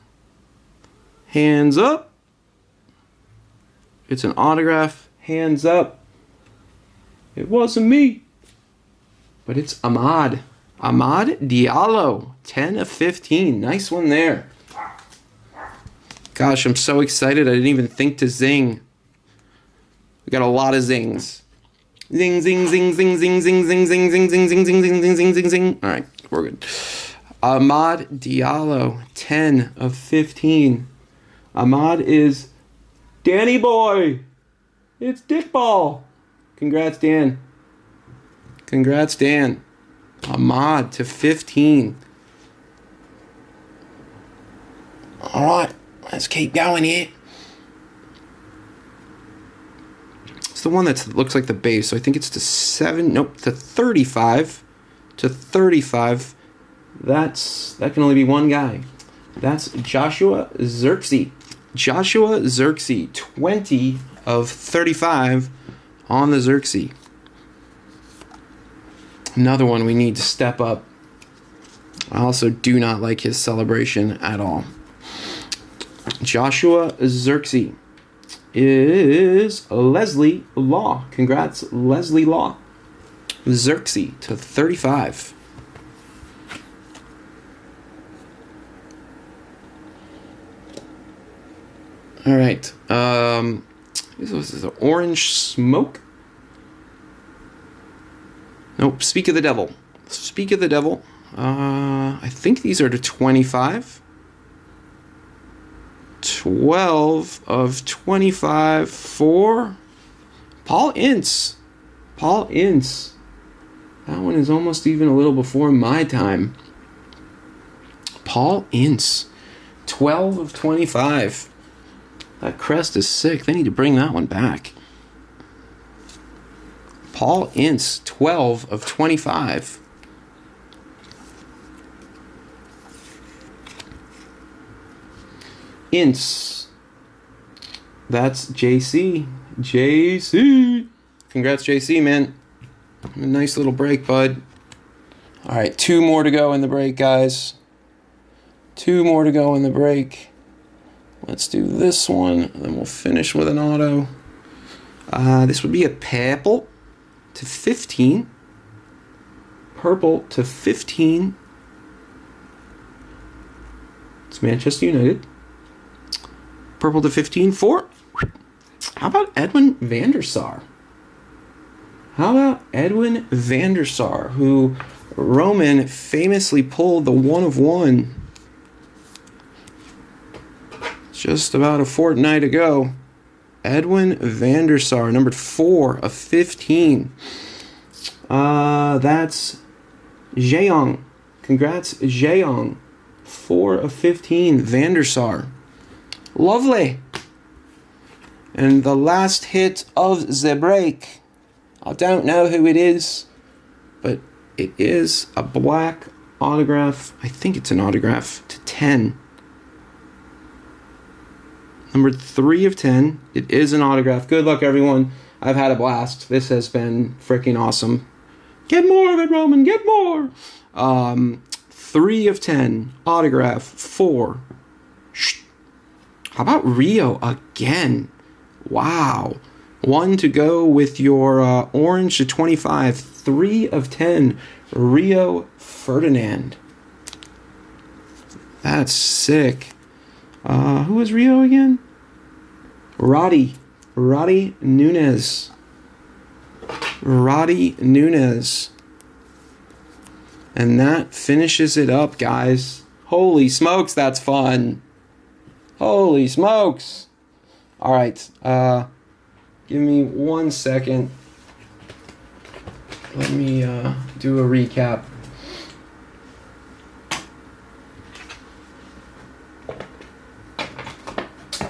Hands up. It's an autograph. Hands up. It wasn't me. But it's Ahmad. Ahmad Diallo. 10 of 15. Nice one there. Gosh, I'm so excited. I didn't even think to zing. We got a lot of zings. Zing, zing, zing, zing, zing, zing, zing, zing, zing, zing, zing, zing, zing, zing, zing, zing, zing. All right, we're good. Ahmad Diallo, 10 of 15. Ahmad is Danny boy. It's Dick Ball. Congrats, Dan. Congrats, Dan. Ahmad to 15. All right, let's keep going here. It's the one that looks like the base, so I think it's to 7. Nope, to 35. To 35. That can only be one guy. That's Joshua Xerxes. Joshua Xerxes, 20 of 35 on the Xerxes. Another one we need to step up. I also do not like his celebration at all. Joshua Xerxes is Leslie Law. Congrats, Leslie Law. Xerxes to 35. All right. This is an orange smoke. Nope. Speak of the devil. Speak of the devil. I think these are to 25. 12 of 25 for Paul Ince. Paul Ince. That one is almost even a little before my time. Paul Ince. 12 of 25. That crest is sick. They need to bring that one back. Paul Ince, 12 of 25. Ince. That's JC. JC. Congrats, JC, man. A nice little break, bud. All right, 2 more to go in the break, guys. 2 more to go in the break. Let's do this one, and then we'll finish with an auto. This would be a purple to 15. Purple to 15. It's Manchester United. Purple to 15 for... How about Edwin van der Sar? How about Edwin van der Sar, who Roman famously pulled the 1 of 1 just about a fortnight ago. Edwin van der Sar, numbered 4 of 15. That's Jeong. Congrats, Jeong. 4 of 15, van der Sar. Lovely. And the last hit of the break. I don't know who it is, but it is a black autograph. I think it's an autograph to 10. Number 3 of 10. It is an autograph. Good luck, everyone. I've had a blast. This has been freaking awesome. Get more of it, Roman. Get more. 3 of 10. Autograph 4. How about Rio again? Wow. 1 to go with your orange to 25. 3 of 10. Rio Ferdinand. That's sick. Who is Rio again? Roddy Nunez. Roddy Nunez. And that finishes it up, guys. Holy smokes, that's fun. Holy smokes. All right. Give me 1 second. Let me do a recap.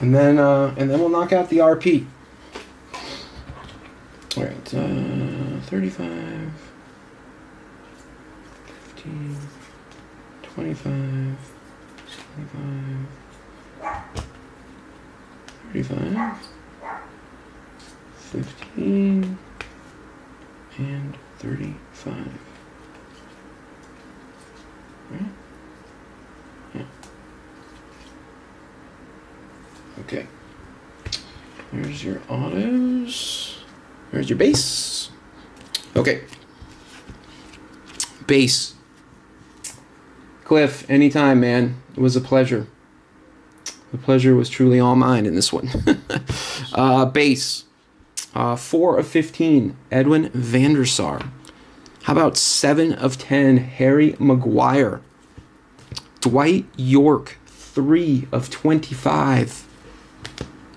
And then we'll knock out the RP. All right, 35, 15, 25, 25, 35, 15, and 35. Right? Yeah. Okay. There's your autos. There's your base. Okay. Base. Cliff, anytime, man. It was a pleasure. The pleasure was truly all mine in this one. Base. 4 of 15, Edwin van der Sar. How about 7 of 10, Harry Maguire? Dwight York, 3 of 25.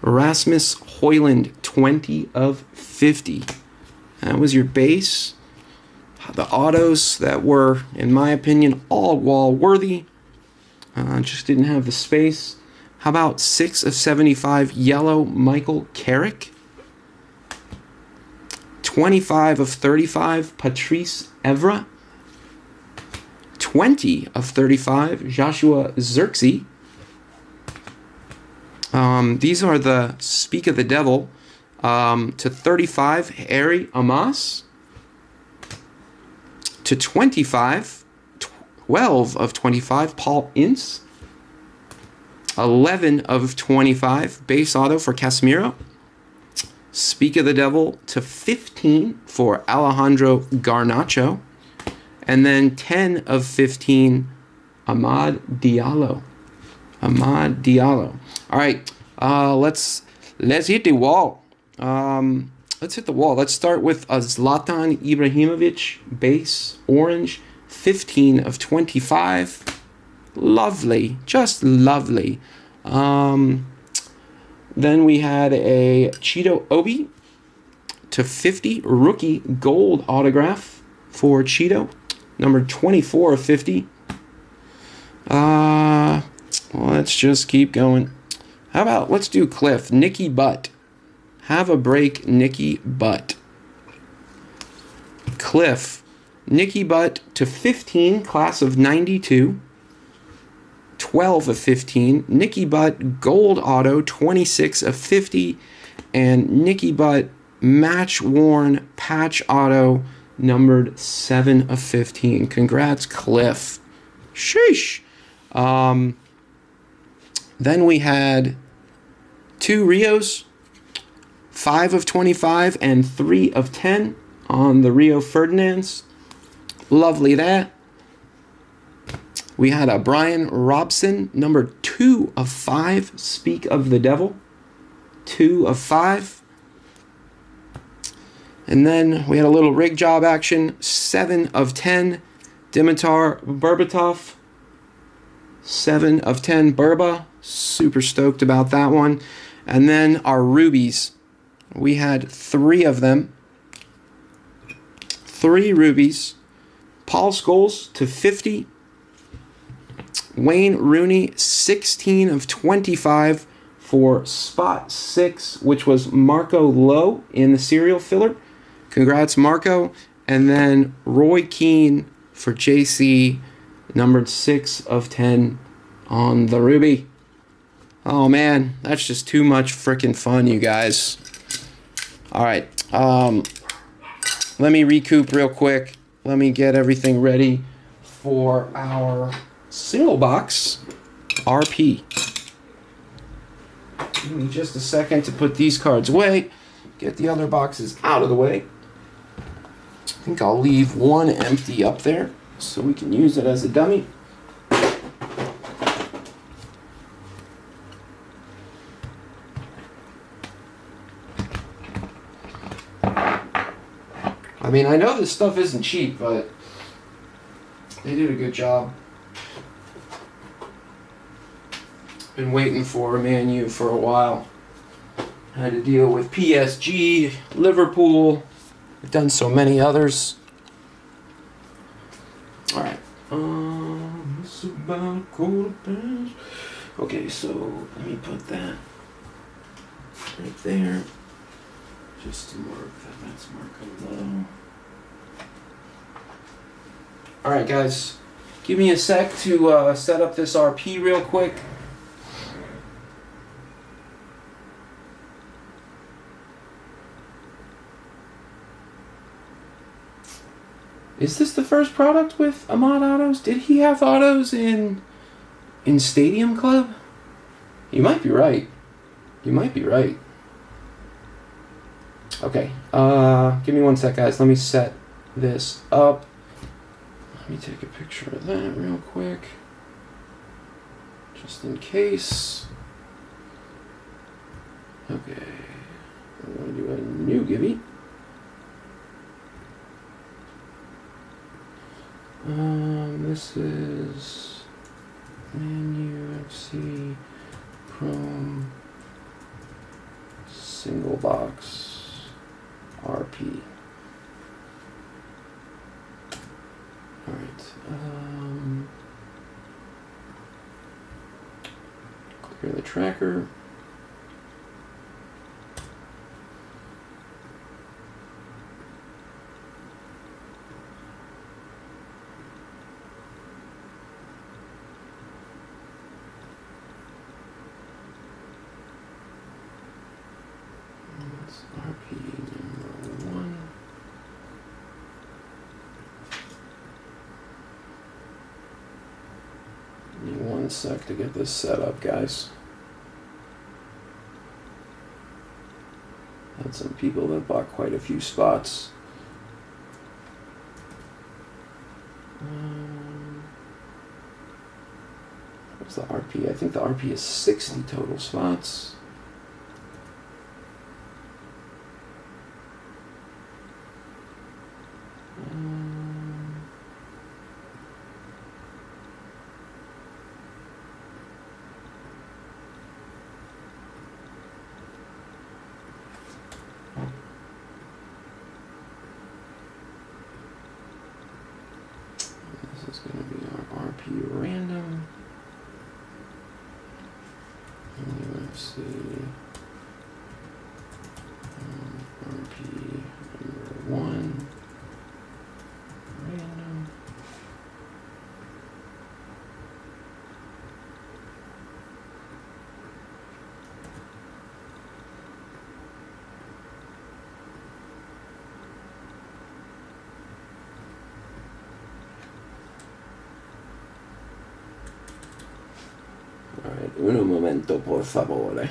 Rasmus Højlund, 20 of 50. That was your base. The autos that were, in my opinion, all wall worthy. Just didn't have the space. How about 6 of 75, yellow Michael Carrick? 25 of 35, Patrice Evra. 20 of 35, Joshua Zirkzee. These are the Speak of the Devil. To 35, Harry Amas. To 25, 12 of 25, Paul Ince. 11 of 25, base auto for Casemiro. Speak of the Devil to 15 for Alejandro Garnacho. And then 10 of 15, Amad Diallo. Amad Diallo. All right, let's hit the wall. Let's hit the wall. Let's start with a Zlatan Ibrahimovic base orange, 15 of 25. Lovely, just lovely. Then we had a Cheeto Obi to 50 rookie gold autograph for Cheeto, number 24 of 50. Let's just keep going. How about let's do Cliff, Nicky Butt. Have a break, Nicky Butt. Cliff, Nicky Butt to 15, class of 92. 12 of 15. Nicky Butt gold auto, 26 of 50. And Nicky Butt match worn patch auto, numbered 7 of 15. Congrats, Cliff. Sheesh. Then we had 2 Rios, 5 of 25 and 3 of 10 on the Rio Ferdinands. Lovely that. We had a Brian Robson, number 2 of 5, Speak of the Devil. 2 of 5. And then we had a little rig job action, 7 of 10, Dimitar Berbatov. 7 of 10, Burba. Super stoked about that one. And then our rubies. We had 3 of them. 3 rubies. Paul Scholes to 50. Wayne Rooney, 16 of 25 for spot 6, which was Marco Lowe in the serial filler. Congrats, Marco. And then Roy Keane for JC, numbered 6 of 10 on the ruby. Oh man, that's just too much freaking fun, you guys. All right, let me recoup real quick. Let me get everything ready for our single box RP. Give me just a second to put these cards away, get the other boxes out of the way. I think I'll leave one empty up there so we can use it as a dummy. I mean, I know this stuff isn't cheap, but they did a good job. Been waiting for ManU for a while. Had to deal with PSG, Liverpool. I've done so many others. All right. It's about quarter past. Okay, so let me put that right there. Just to mark that. That's Marco Low. All right, guys. Give me a sec to set up this RP real quick. Is this the first product with Ahmad Autos? Did he have autos in Stadium Club? You might be right. You might be right. Okay. Give me one sec, guys. Let me set this up. Let me take a picture of that real quick. Just in case. Okay. I'm going to do a new Gibby. This is MUFC Chrome single box RP. All right. Clear the tracker. That's RP number 1. Give me 1 sec to get this set up, guys. Had some people that bought quite a few spots. What's the RP? I think the RP is 60 total spots. This is going to be our RP random. MUFC RP number 1 random. Alright, un momento, por favore.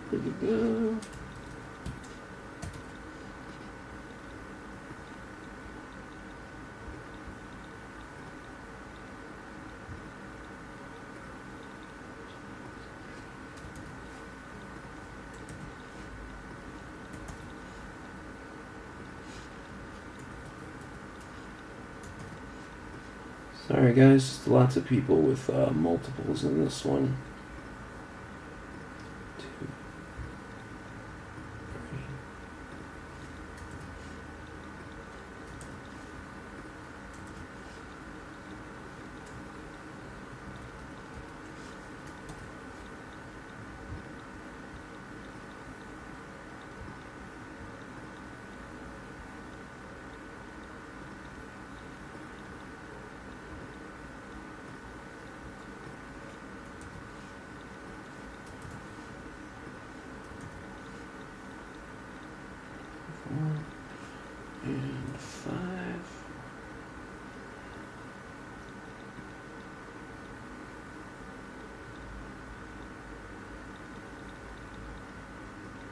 There we go. Sorry guys, lots of people with multiples in this one. 2, 3.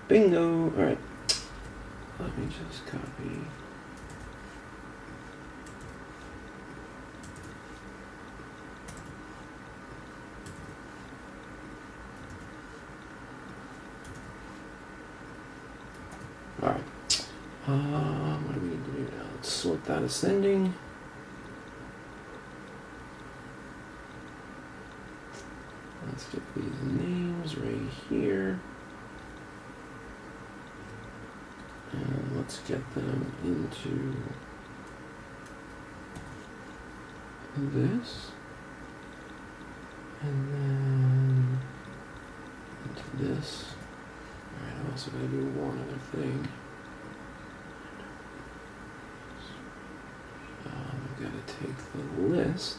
Bingo. All right. Let me just copy. All right. What do we need to do now? Let's sort that ascending. Let's get these names right here. And let's get them into this. And then into this. Alright, I'm also going to do one other thing. I've got to take the list.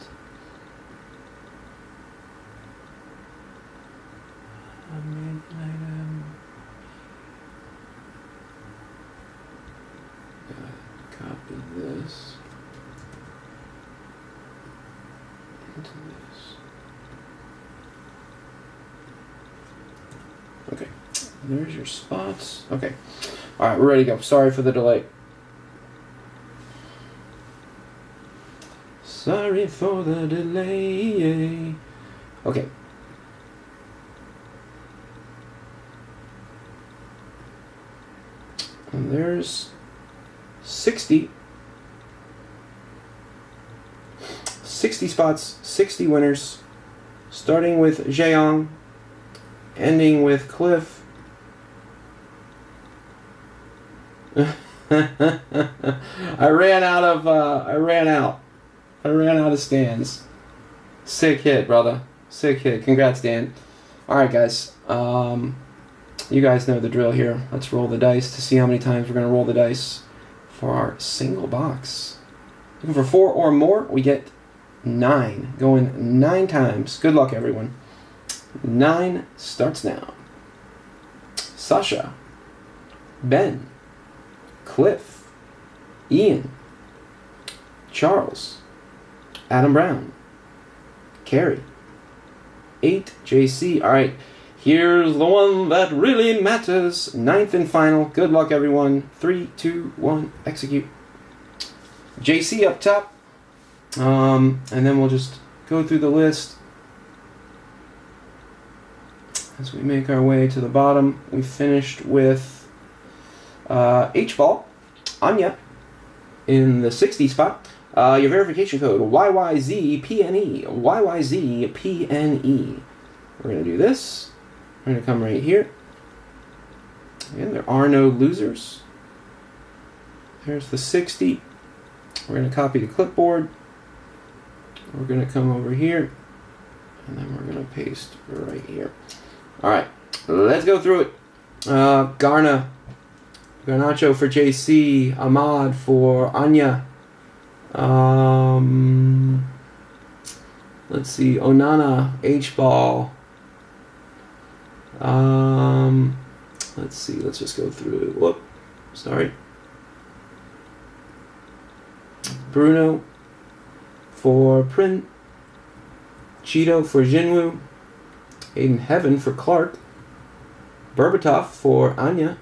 Main item. Copy this into this. Okay, there's your spots. Okay, all right, we're ready to go. Sorry for the delay. Sorry for the delay. Okay. And there's 60 spots, 60 winners, starting with Jeong, ending with Cliff. I ran out of stands. Sick hit, brother. Sick hit. Congrats, Dan. All right, guys. You guys know the drill here. Let's roll the dice to see how many times we're going to roll the dice for our single box. Looking for 4 or more, we get 9. Going 9 times. Good luck, everyone. 9 starts now. Sasha, Ben, Cliff, Ian, Charles, Adam Brown, Carrie, 8, JC. All right. Here's the one that really matters. 9th and final. Good luck, everyone. 3, 2, 1, execute. JC up top. And then we'll just go through the list as we make our way to the bottom. We finished with H-Ball, Anya, in the 60 spot. Your verification code, YYZPNE. YYZPNE. We're going to do this. We're going to come right here. Again, there are no losers. There's the 60. We're going to copy the clipboard. We're going to come over here. And then we're going to paste right here. All right. Let's go through it. Garnacho for JC. Ahmad for Anya. Let's see. Onana. H-Ball. Let's see, let's just go through. Whoop, sorry. Bruno for Prin. Cheeto for Jinwoo. Aiden Heaven for Clark. Berbatov for Anya.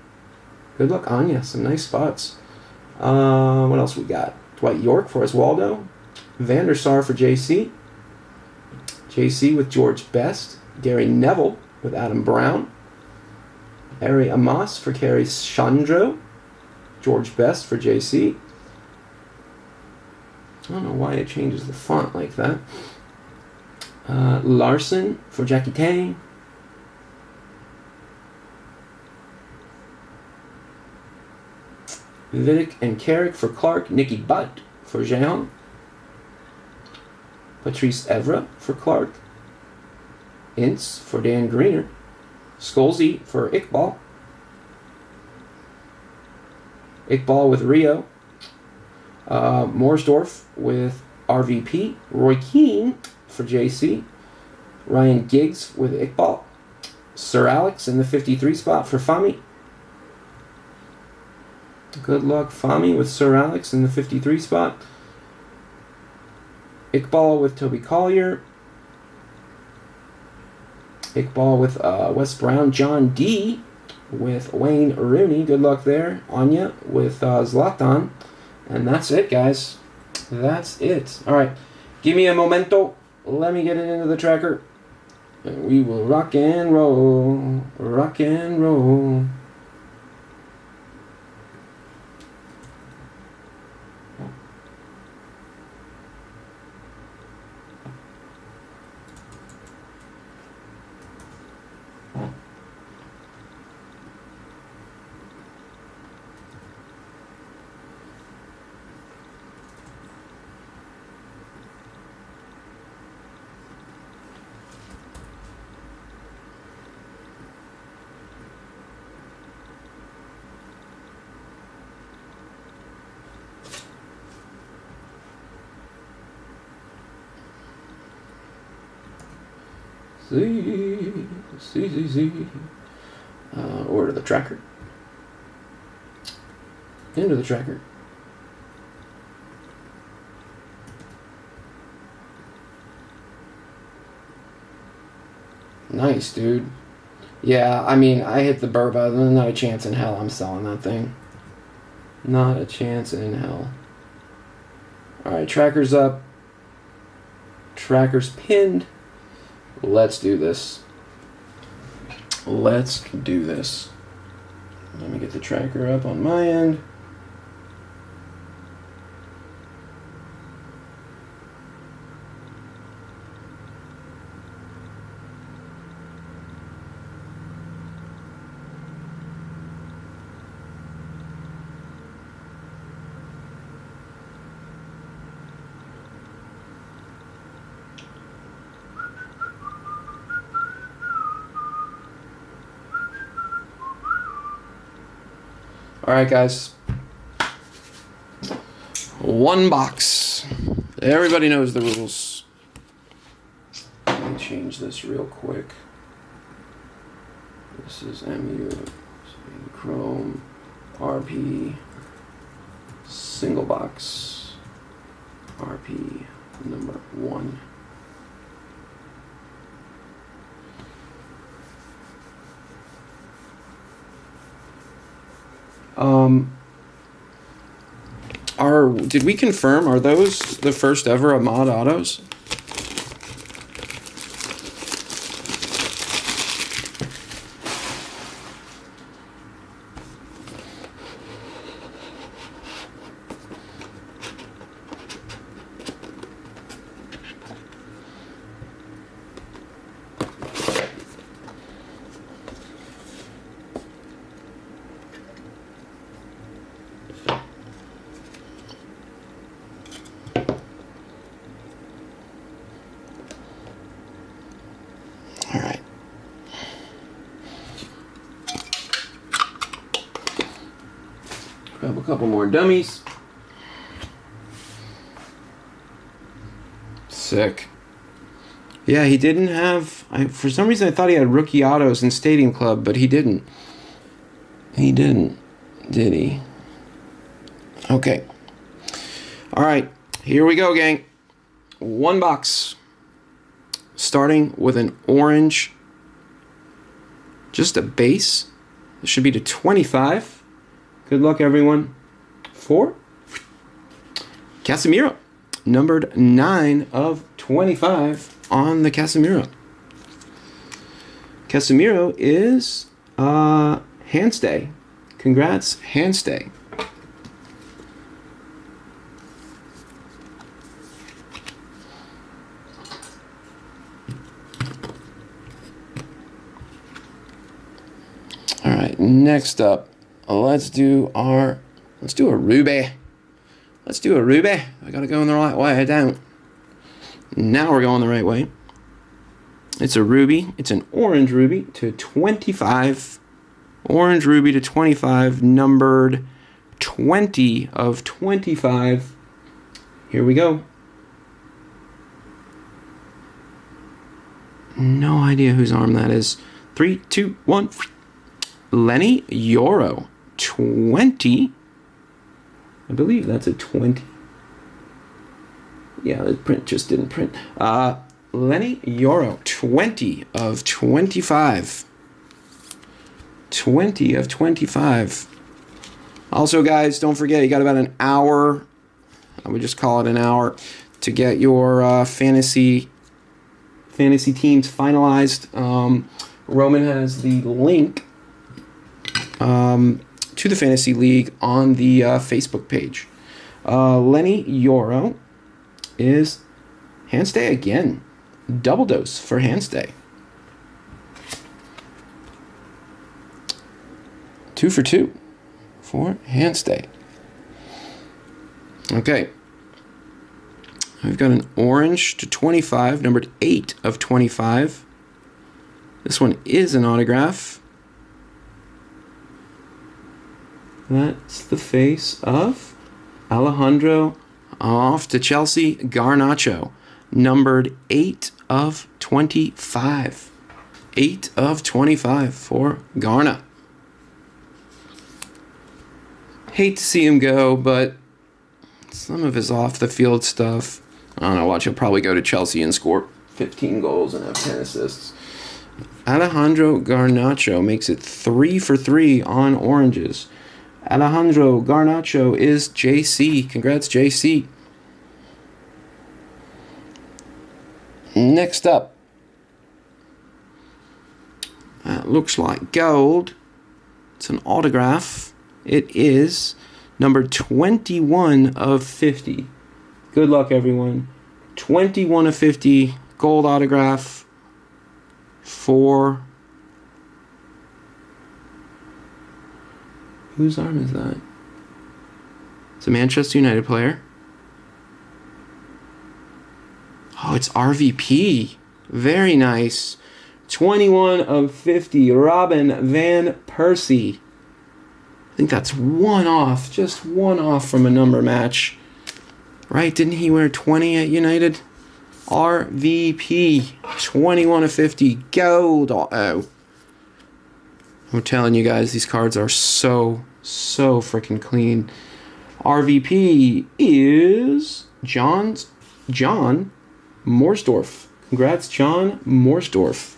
Good luck, Anya. Some nice spots. What else we got? Dwight York for Oswaldo. Vandersar for JC. JC with George Best. Gary Neville with Adam Brown. Ari Amos for Kerry Chandro. George Best for JC. I don't know why it changes the font like that. Larson for Jackie Tang. Vidic and Carrick for Clark. Nicky Butt for Jeong. Patrice Evra for Clark. Ince for Dan Greener. Skolzy for Iqbal. Iqbal with Rio. Morsdorf with RVP. Roy Keane for JC. Ryan Giggs with Iqbal. Sir Alex in the 53 spot for Fami. Good luck, Fami, with Sir Alex in the 53 spot. Iqbal with Toby Collier. Iqbal with Wes Brown. John D. with Wayne Rooney. Good luck there. Anya with Zlatan. And that's it, guys. That's it. All right. Give me a momento. Let me get it into the tracker. And we will rock and roll. Rock and roll. See. Order the tracker. Into the tracker. Nice, dude. Yeah, I mean, I hit the Burba. There's not a chance in hell I'm selling that thing. Not a chance in hell. Alright, tracker's up. Tracker's pinned. Let's do this. Let's do this. Let me get the tracker up on my end. All right, guys. One box. Everybody knows the rules. Let me change this real quick. This is ManU Chrome RP single box RP number 1. Did we confirm, are those the first ever Ahmad autos? Grab a couple more dummies. Sick. Yeah, he didn't have... for some reason I thought he had rookie autos in Stadium Club, but he didn't. He didn't, did he? Okay. Alright, here we go, gang. One box. Starting with an orange. Just a base. This should be to 25. Good luck, everyone. 4. Casemiro. Numbered 9 of 25 on the Casemiro. Casemiro is Handstay. Congrats, Handstay. All right, next up. Let's do a Ruby. Let's do a Ruby. I gotta go in the right way. I don't. Now we're going the right way. It's a Ruby. It's an orange Ruby to 25. Orange Ruby to 25, numbered 20 of 25. Here we go. No idea whose arm that is. 3, 2, 1. Lenny Yoro. 20. I believe that's a 20. Yeah, the print just didn't print. Lenny Yoro, 20 of 25. 20 of 25. Also, guys, don't forget, you got about an hour, I would just call it an hour, to get your fantasy teams finalized. Roman has the link to the Fantasy League on the Facebook page. Lenny Yoro is Handstay again. Double dose for Handstay. 2 for 2 for Handstay. Okay. We've got an orange to 25, numbered 8 of 25. This one is an autograph. That's the face of Alejandro off to Chelsea Garnacho, numbered 8 of 25. 8 of 25 for Garna. Hate to see him go, but some of his off-the-field stuff, I don't know, watch, he'll probably go to Chelsea and score 15 goals and have 10 assists. Alejandro Garnacho makes it 3 for 3 on oranges. Alejandro Garnacho is JC. Congrats, JC. Next up, that looks like gold. It's an autograph. It is number 21 of 50. Good luck, everyone. 21 of 50 gold autograph for... Whose arm is that? It's a Manchester United player. Oh, it's RVP. Very nice. 21 of 50. Robin Van Persie. I think that's one off. Just one off from a number match. Right? Didn't he wear 20 at United? RVP. 21 of 50. Gold. Oh. I'm telling you guys, these cards are so freaking clean. RVP is John Morsdorf. Congrats, John Morsdorf.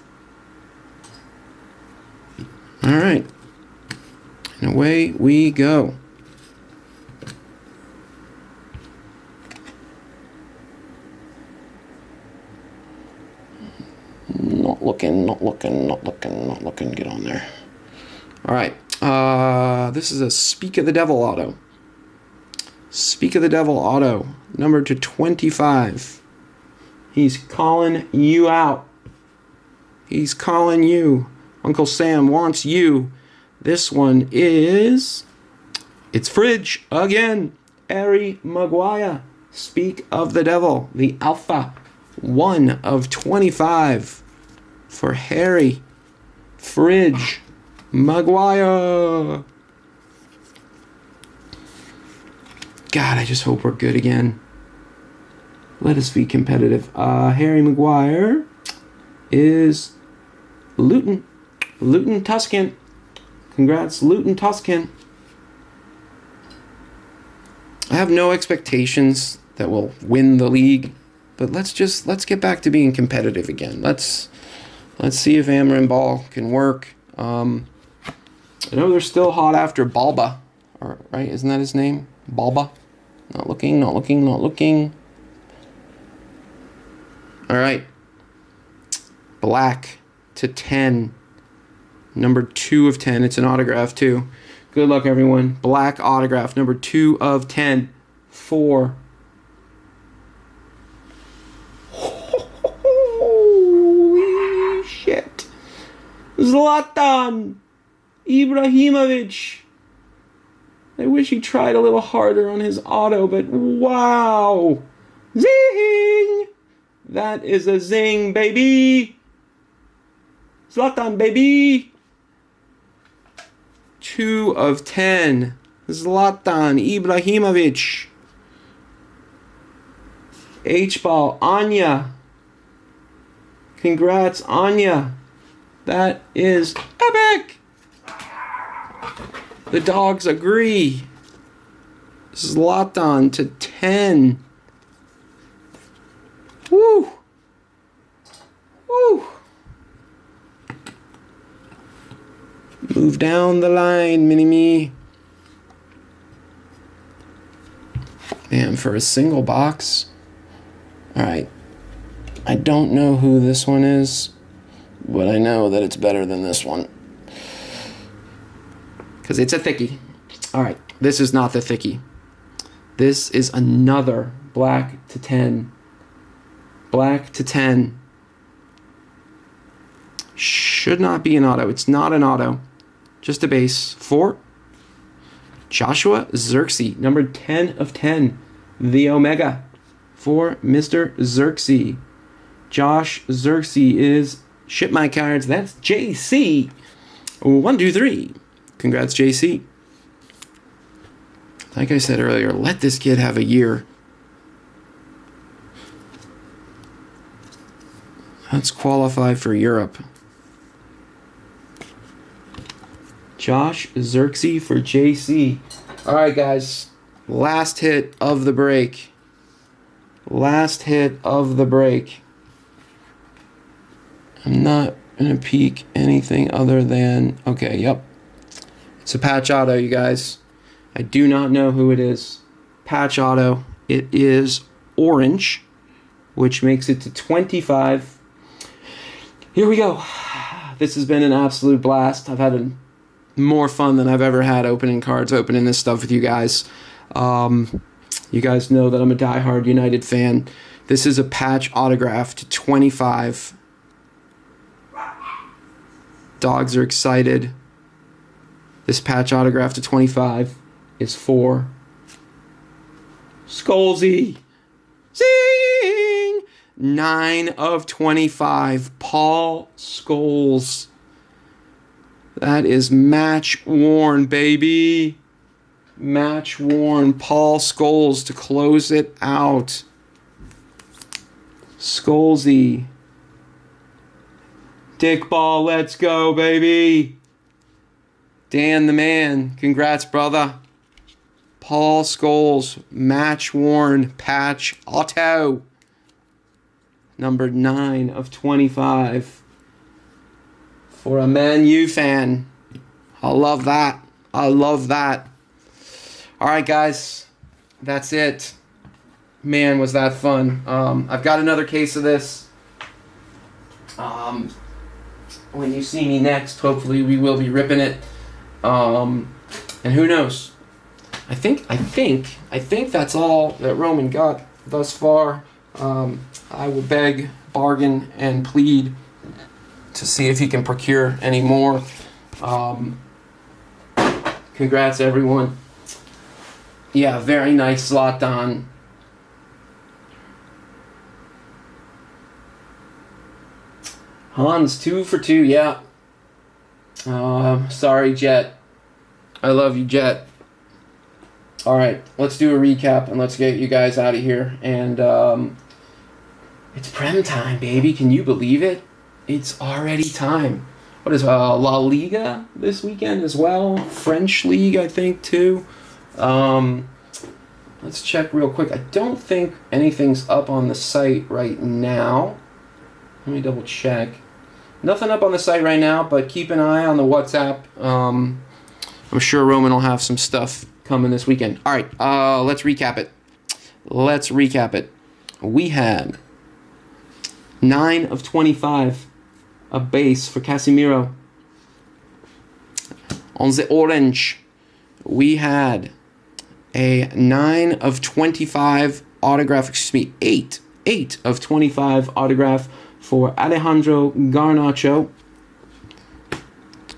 All right. And away we go. Not looking. Get on there. All right. This is a Speak of the Devil auto. Speak of the Devil auto, numbered to 25. He's calling you out. He's calling you. Uncle Sam wants you. This one is... It's Fridge again. Harry Maguire. Speak of the Devil. The Alpha. 1 of 25 for Harry. Fridge Maguire. God, I just hope we're good again. Let us be competitive. Harry Maguire is Luton. Luton Tuscan. Congrats, Luton Tuscan. I have no expectations that we'll win the league, but let's get back to being competitive again. Let's see if Amarin Ball can work. I know they're still hot after Balba, right? Isn't that his name? Balba. Not looking. All right. Black to 10. Number 2 of 10. It's an autograph, too. Good luck, everyone. Black autograph. Number 2 of 10. 4. Holy shit. Zlatan Ibrahimovic. I wish he tried a little harder on his auto, but wow. Zing! That is a zing, baby. Zlatan, baby. 2 of 10. Zlatan Ibrahimovic. H-ball, Anya. Congrats, Anya. That is epic. The dogs agree. Zlatan to 10. Woo. Woo. Move down the line, mini-me. Man, for a single box. Alright. I don't know who this one is, but I know that it's better than this one. Because it's a thickie. Alright, this is not the thickie. This is another black to 10. Black to 10. Should not be an auto. It's not an auto. Just a base. For Joshua Zirkzee, number 10 of 10. The Omega for Mr. Zirkzee. Josh Zirkzee is ship my cards. That's JC. 1, 2, 3. Congrats, JC. Like I said earlier, let this kid have a year. Let's qualify for Europe. Josh Zirkzee for JC. All right, guys. Last hit of the break. Last hit of the break. I'm not going to peek anything other than... Okay, yep. It's a patch auto, you guys. I do not know who it is. Patch auto. It is orange, which makes it to 25. Here we go. This has been an absolute blast. I've had more fun than I've ever had opening cards, opening this stuff with you guys. You guys know that I'm a diehard United fan. This is a patch autograph to 25. Dogs are excited. This patch autograph to 25 is for Scholesy. Zing! 9 of 25. Paul Scholes. That is match worn, baby. Match worn. Paul Scholes to close it out. Scholesy. Dick ball, let's go, baby. Dan the man. Congrats, brother. Paul Scholes. Match worn. Patch auto. Number 9 of 25. For a ManU fan. I love that. I love that. All right, guys. That's it. Man, was that fun. I've got another case of this. When you see me next, hopefully we will be ripping it. And who knows? I think that's all that Roman got thus far. I will beg, bargain, and plead to see if he can procure any more. Congrats, everyone. Yeah, very nice slot on. Hans, 2 for 2, yeah. Sorry, Jet. I love you, Jet. All right, let's do a recap and let's get you guys out of here. And it's Prem time, baby. Can you believe it? It's already time. What is La Liga this weekend as well? French League, I think, too. Let's check real quick. I don't think anything's up on the site right now. Let me double check. Nothing up on the site right now, but keep an eye on the WhatsApp. I'm sure Roman will have some stuff coming this weekend. All right, let's recap it. We had 9 of 25, a base for Casemiro. On the orange, we had a 9 of 25 autograph, 8 of 25 autograph for Alejandro Garnacho.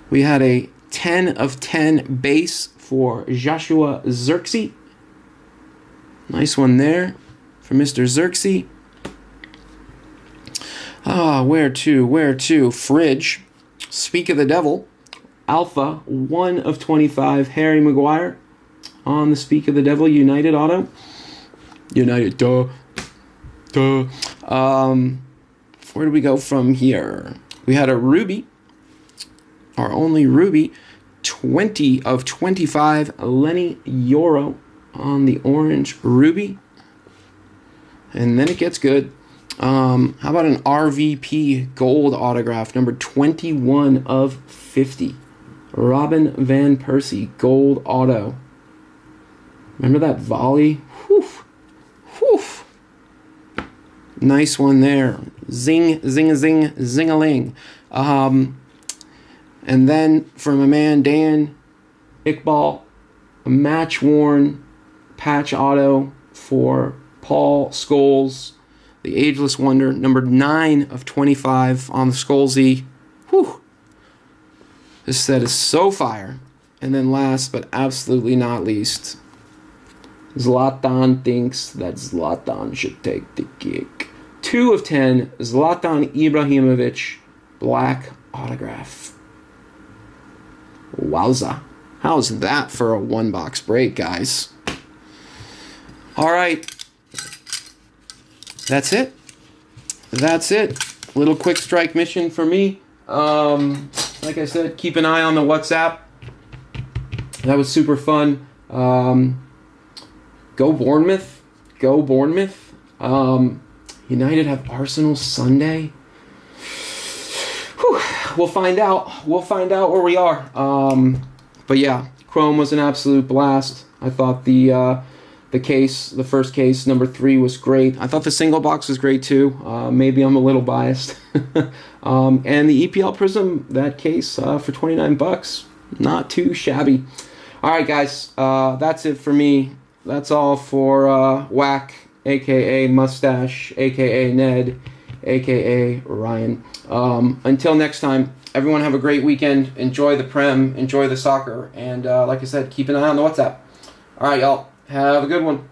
We had a 10 of 10 base for Joshua Zirkzee. Nice one there for Mr. Zirkzee. Where to? Fridge. Speak of the devil. Alpha, 1 of 25, Harry Maguire. On the Speak of the Devil United auto. United, duh. Where do we go from here? We had a Ruby, our only Ruby, 20 of 25, Lenny Yoro on the orange Ruby. And then it gets good. How about an RVP gold autograph, number 21 of 50. Robin Van Persie, gold auto. Remember that volley? Whew. Whew. Nice one there. Zing, zing, zing, zing-a-ling. And then for my man Dan Iqbal, a match-worn patch auto for Paul Scholes, the Ageless Wonder, number 9 of 25 on the Scholesy. Whew. This set is so fire. And then last but absolutely not least, Zlatan thinks that Zlatan should take the kick. 2 of 10, Zlatan Ibrahimovic, black autograph. Wowza. How's that for a one-box break, guys? All right. That's it. That's it. Little quick strike mission for me. Like I said, keep an eye on the WhatsApp. That was super fun. Go Bournemouth. Go Bournemouth. United have Arsenal Sunday. Whew. We'll find out. We'll find out where we are. But yeah, Chrome was an absolute blast. I thought the first case, number 3, was great. I thought the single box was great too. Maybe I'm a little biased. And the EPL Prizm, that case for $29, not too shabby. All right, guys, that's it for me. That's all for Whack, aka Mustache, aka Ned, aka Ryan. Until next time, everyone have a great weekend. Enjoy the Prem, enjoy the soccer, and like I said, keep an eye on the WhatsApp. All right, y'all. Have a good one.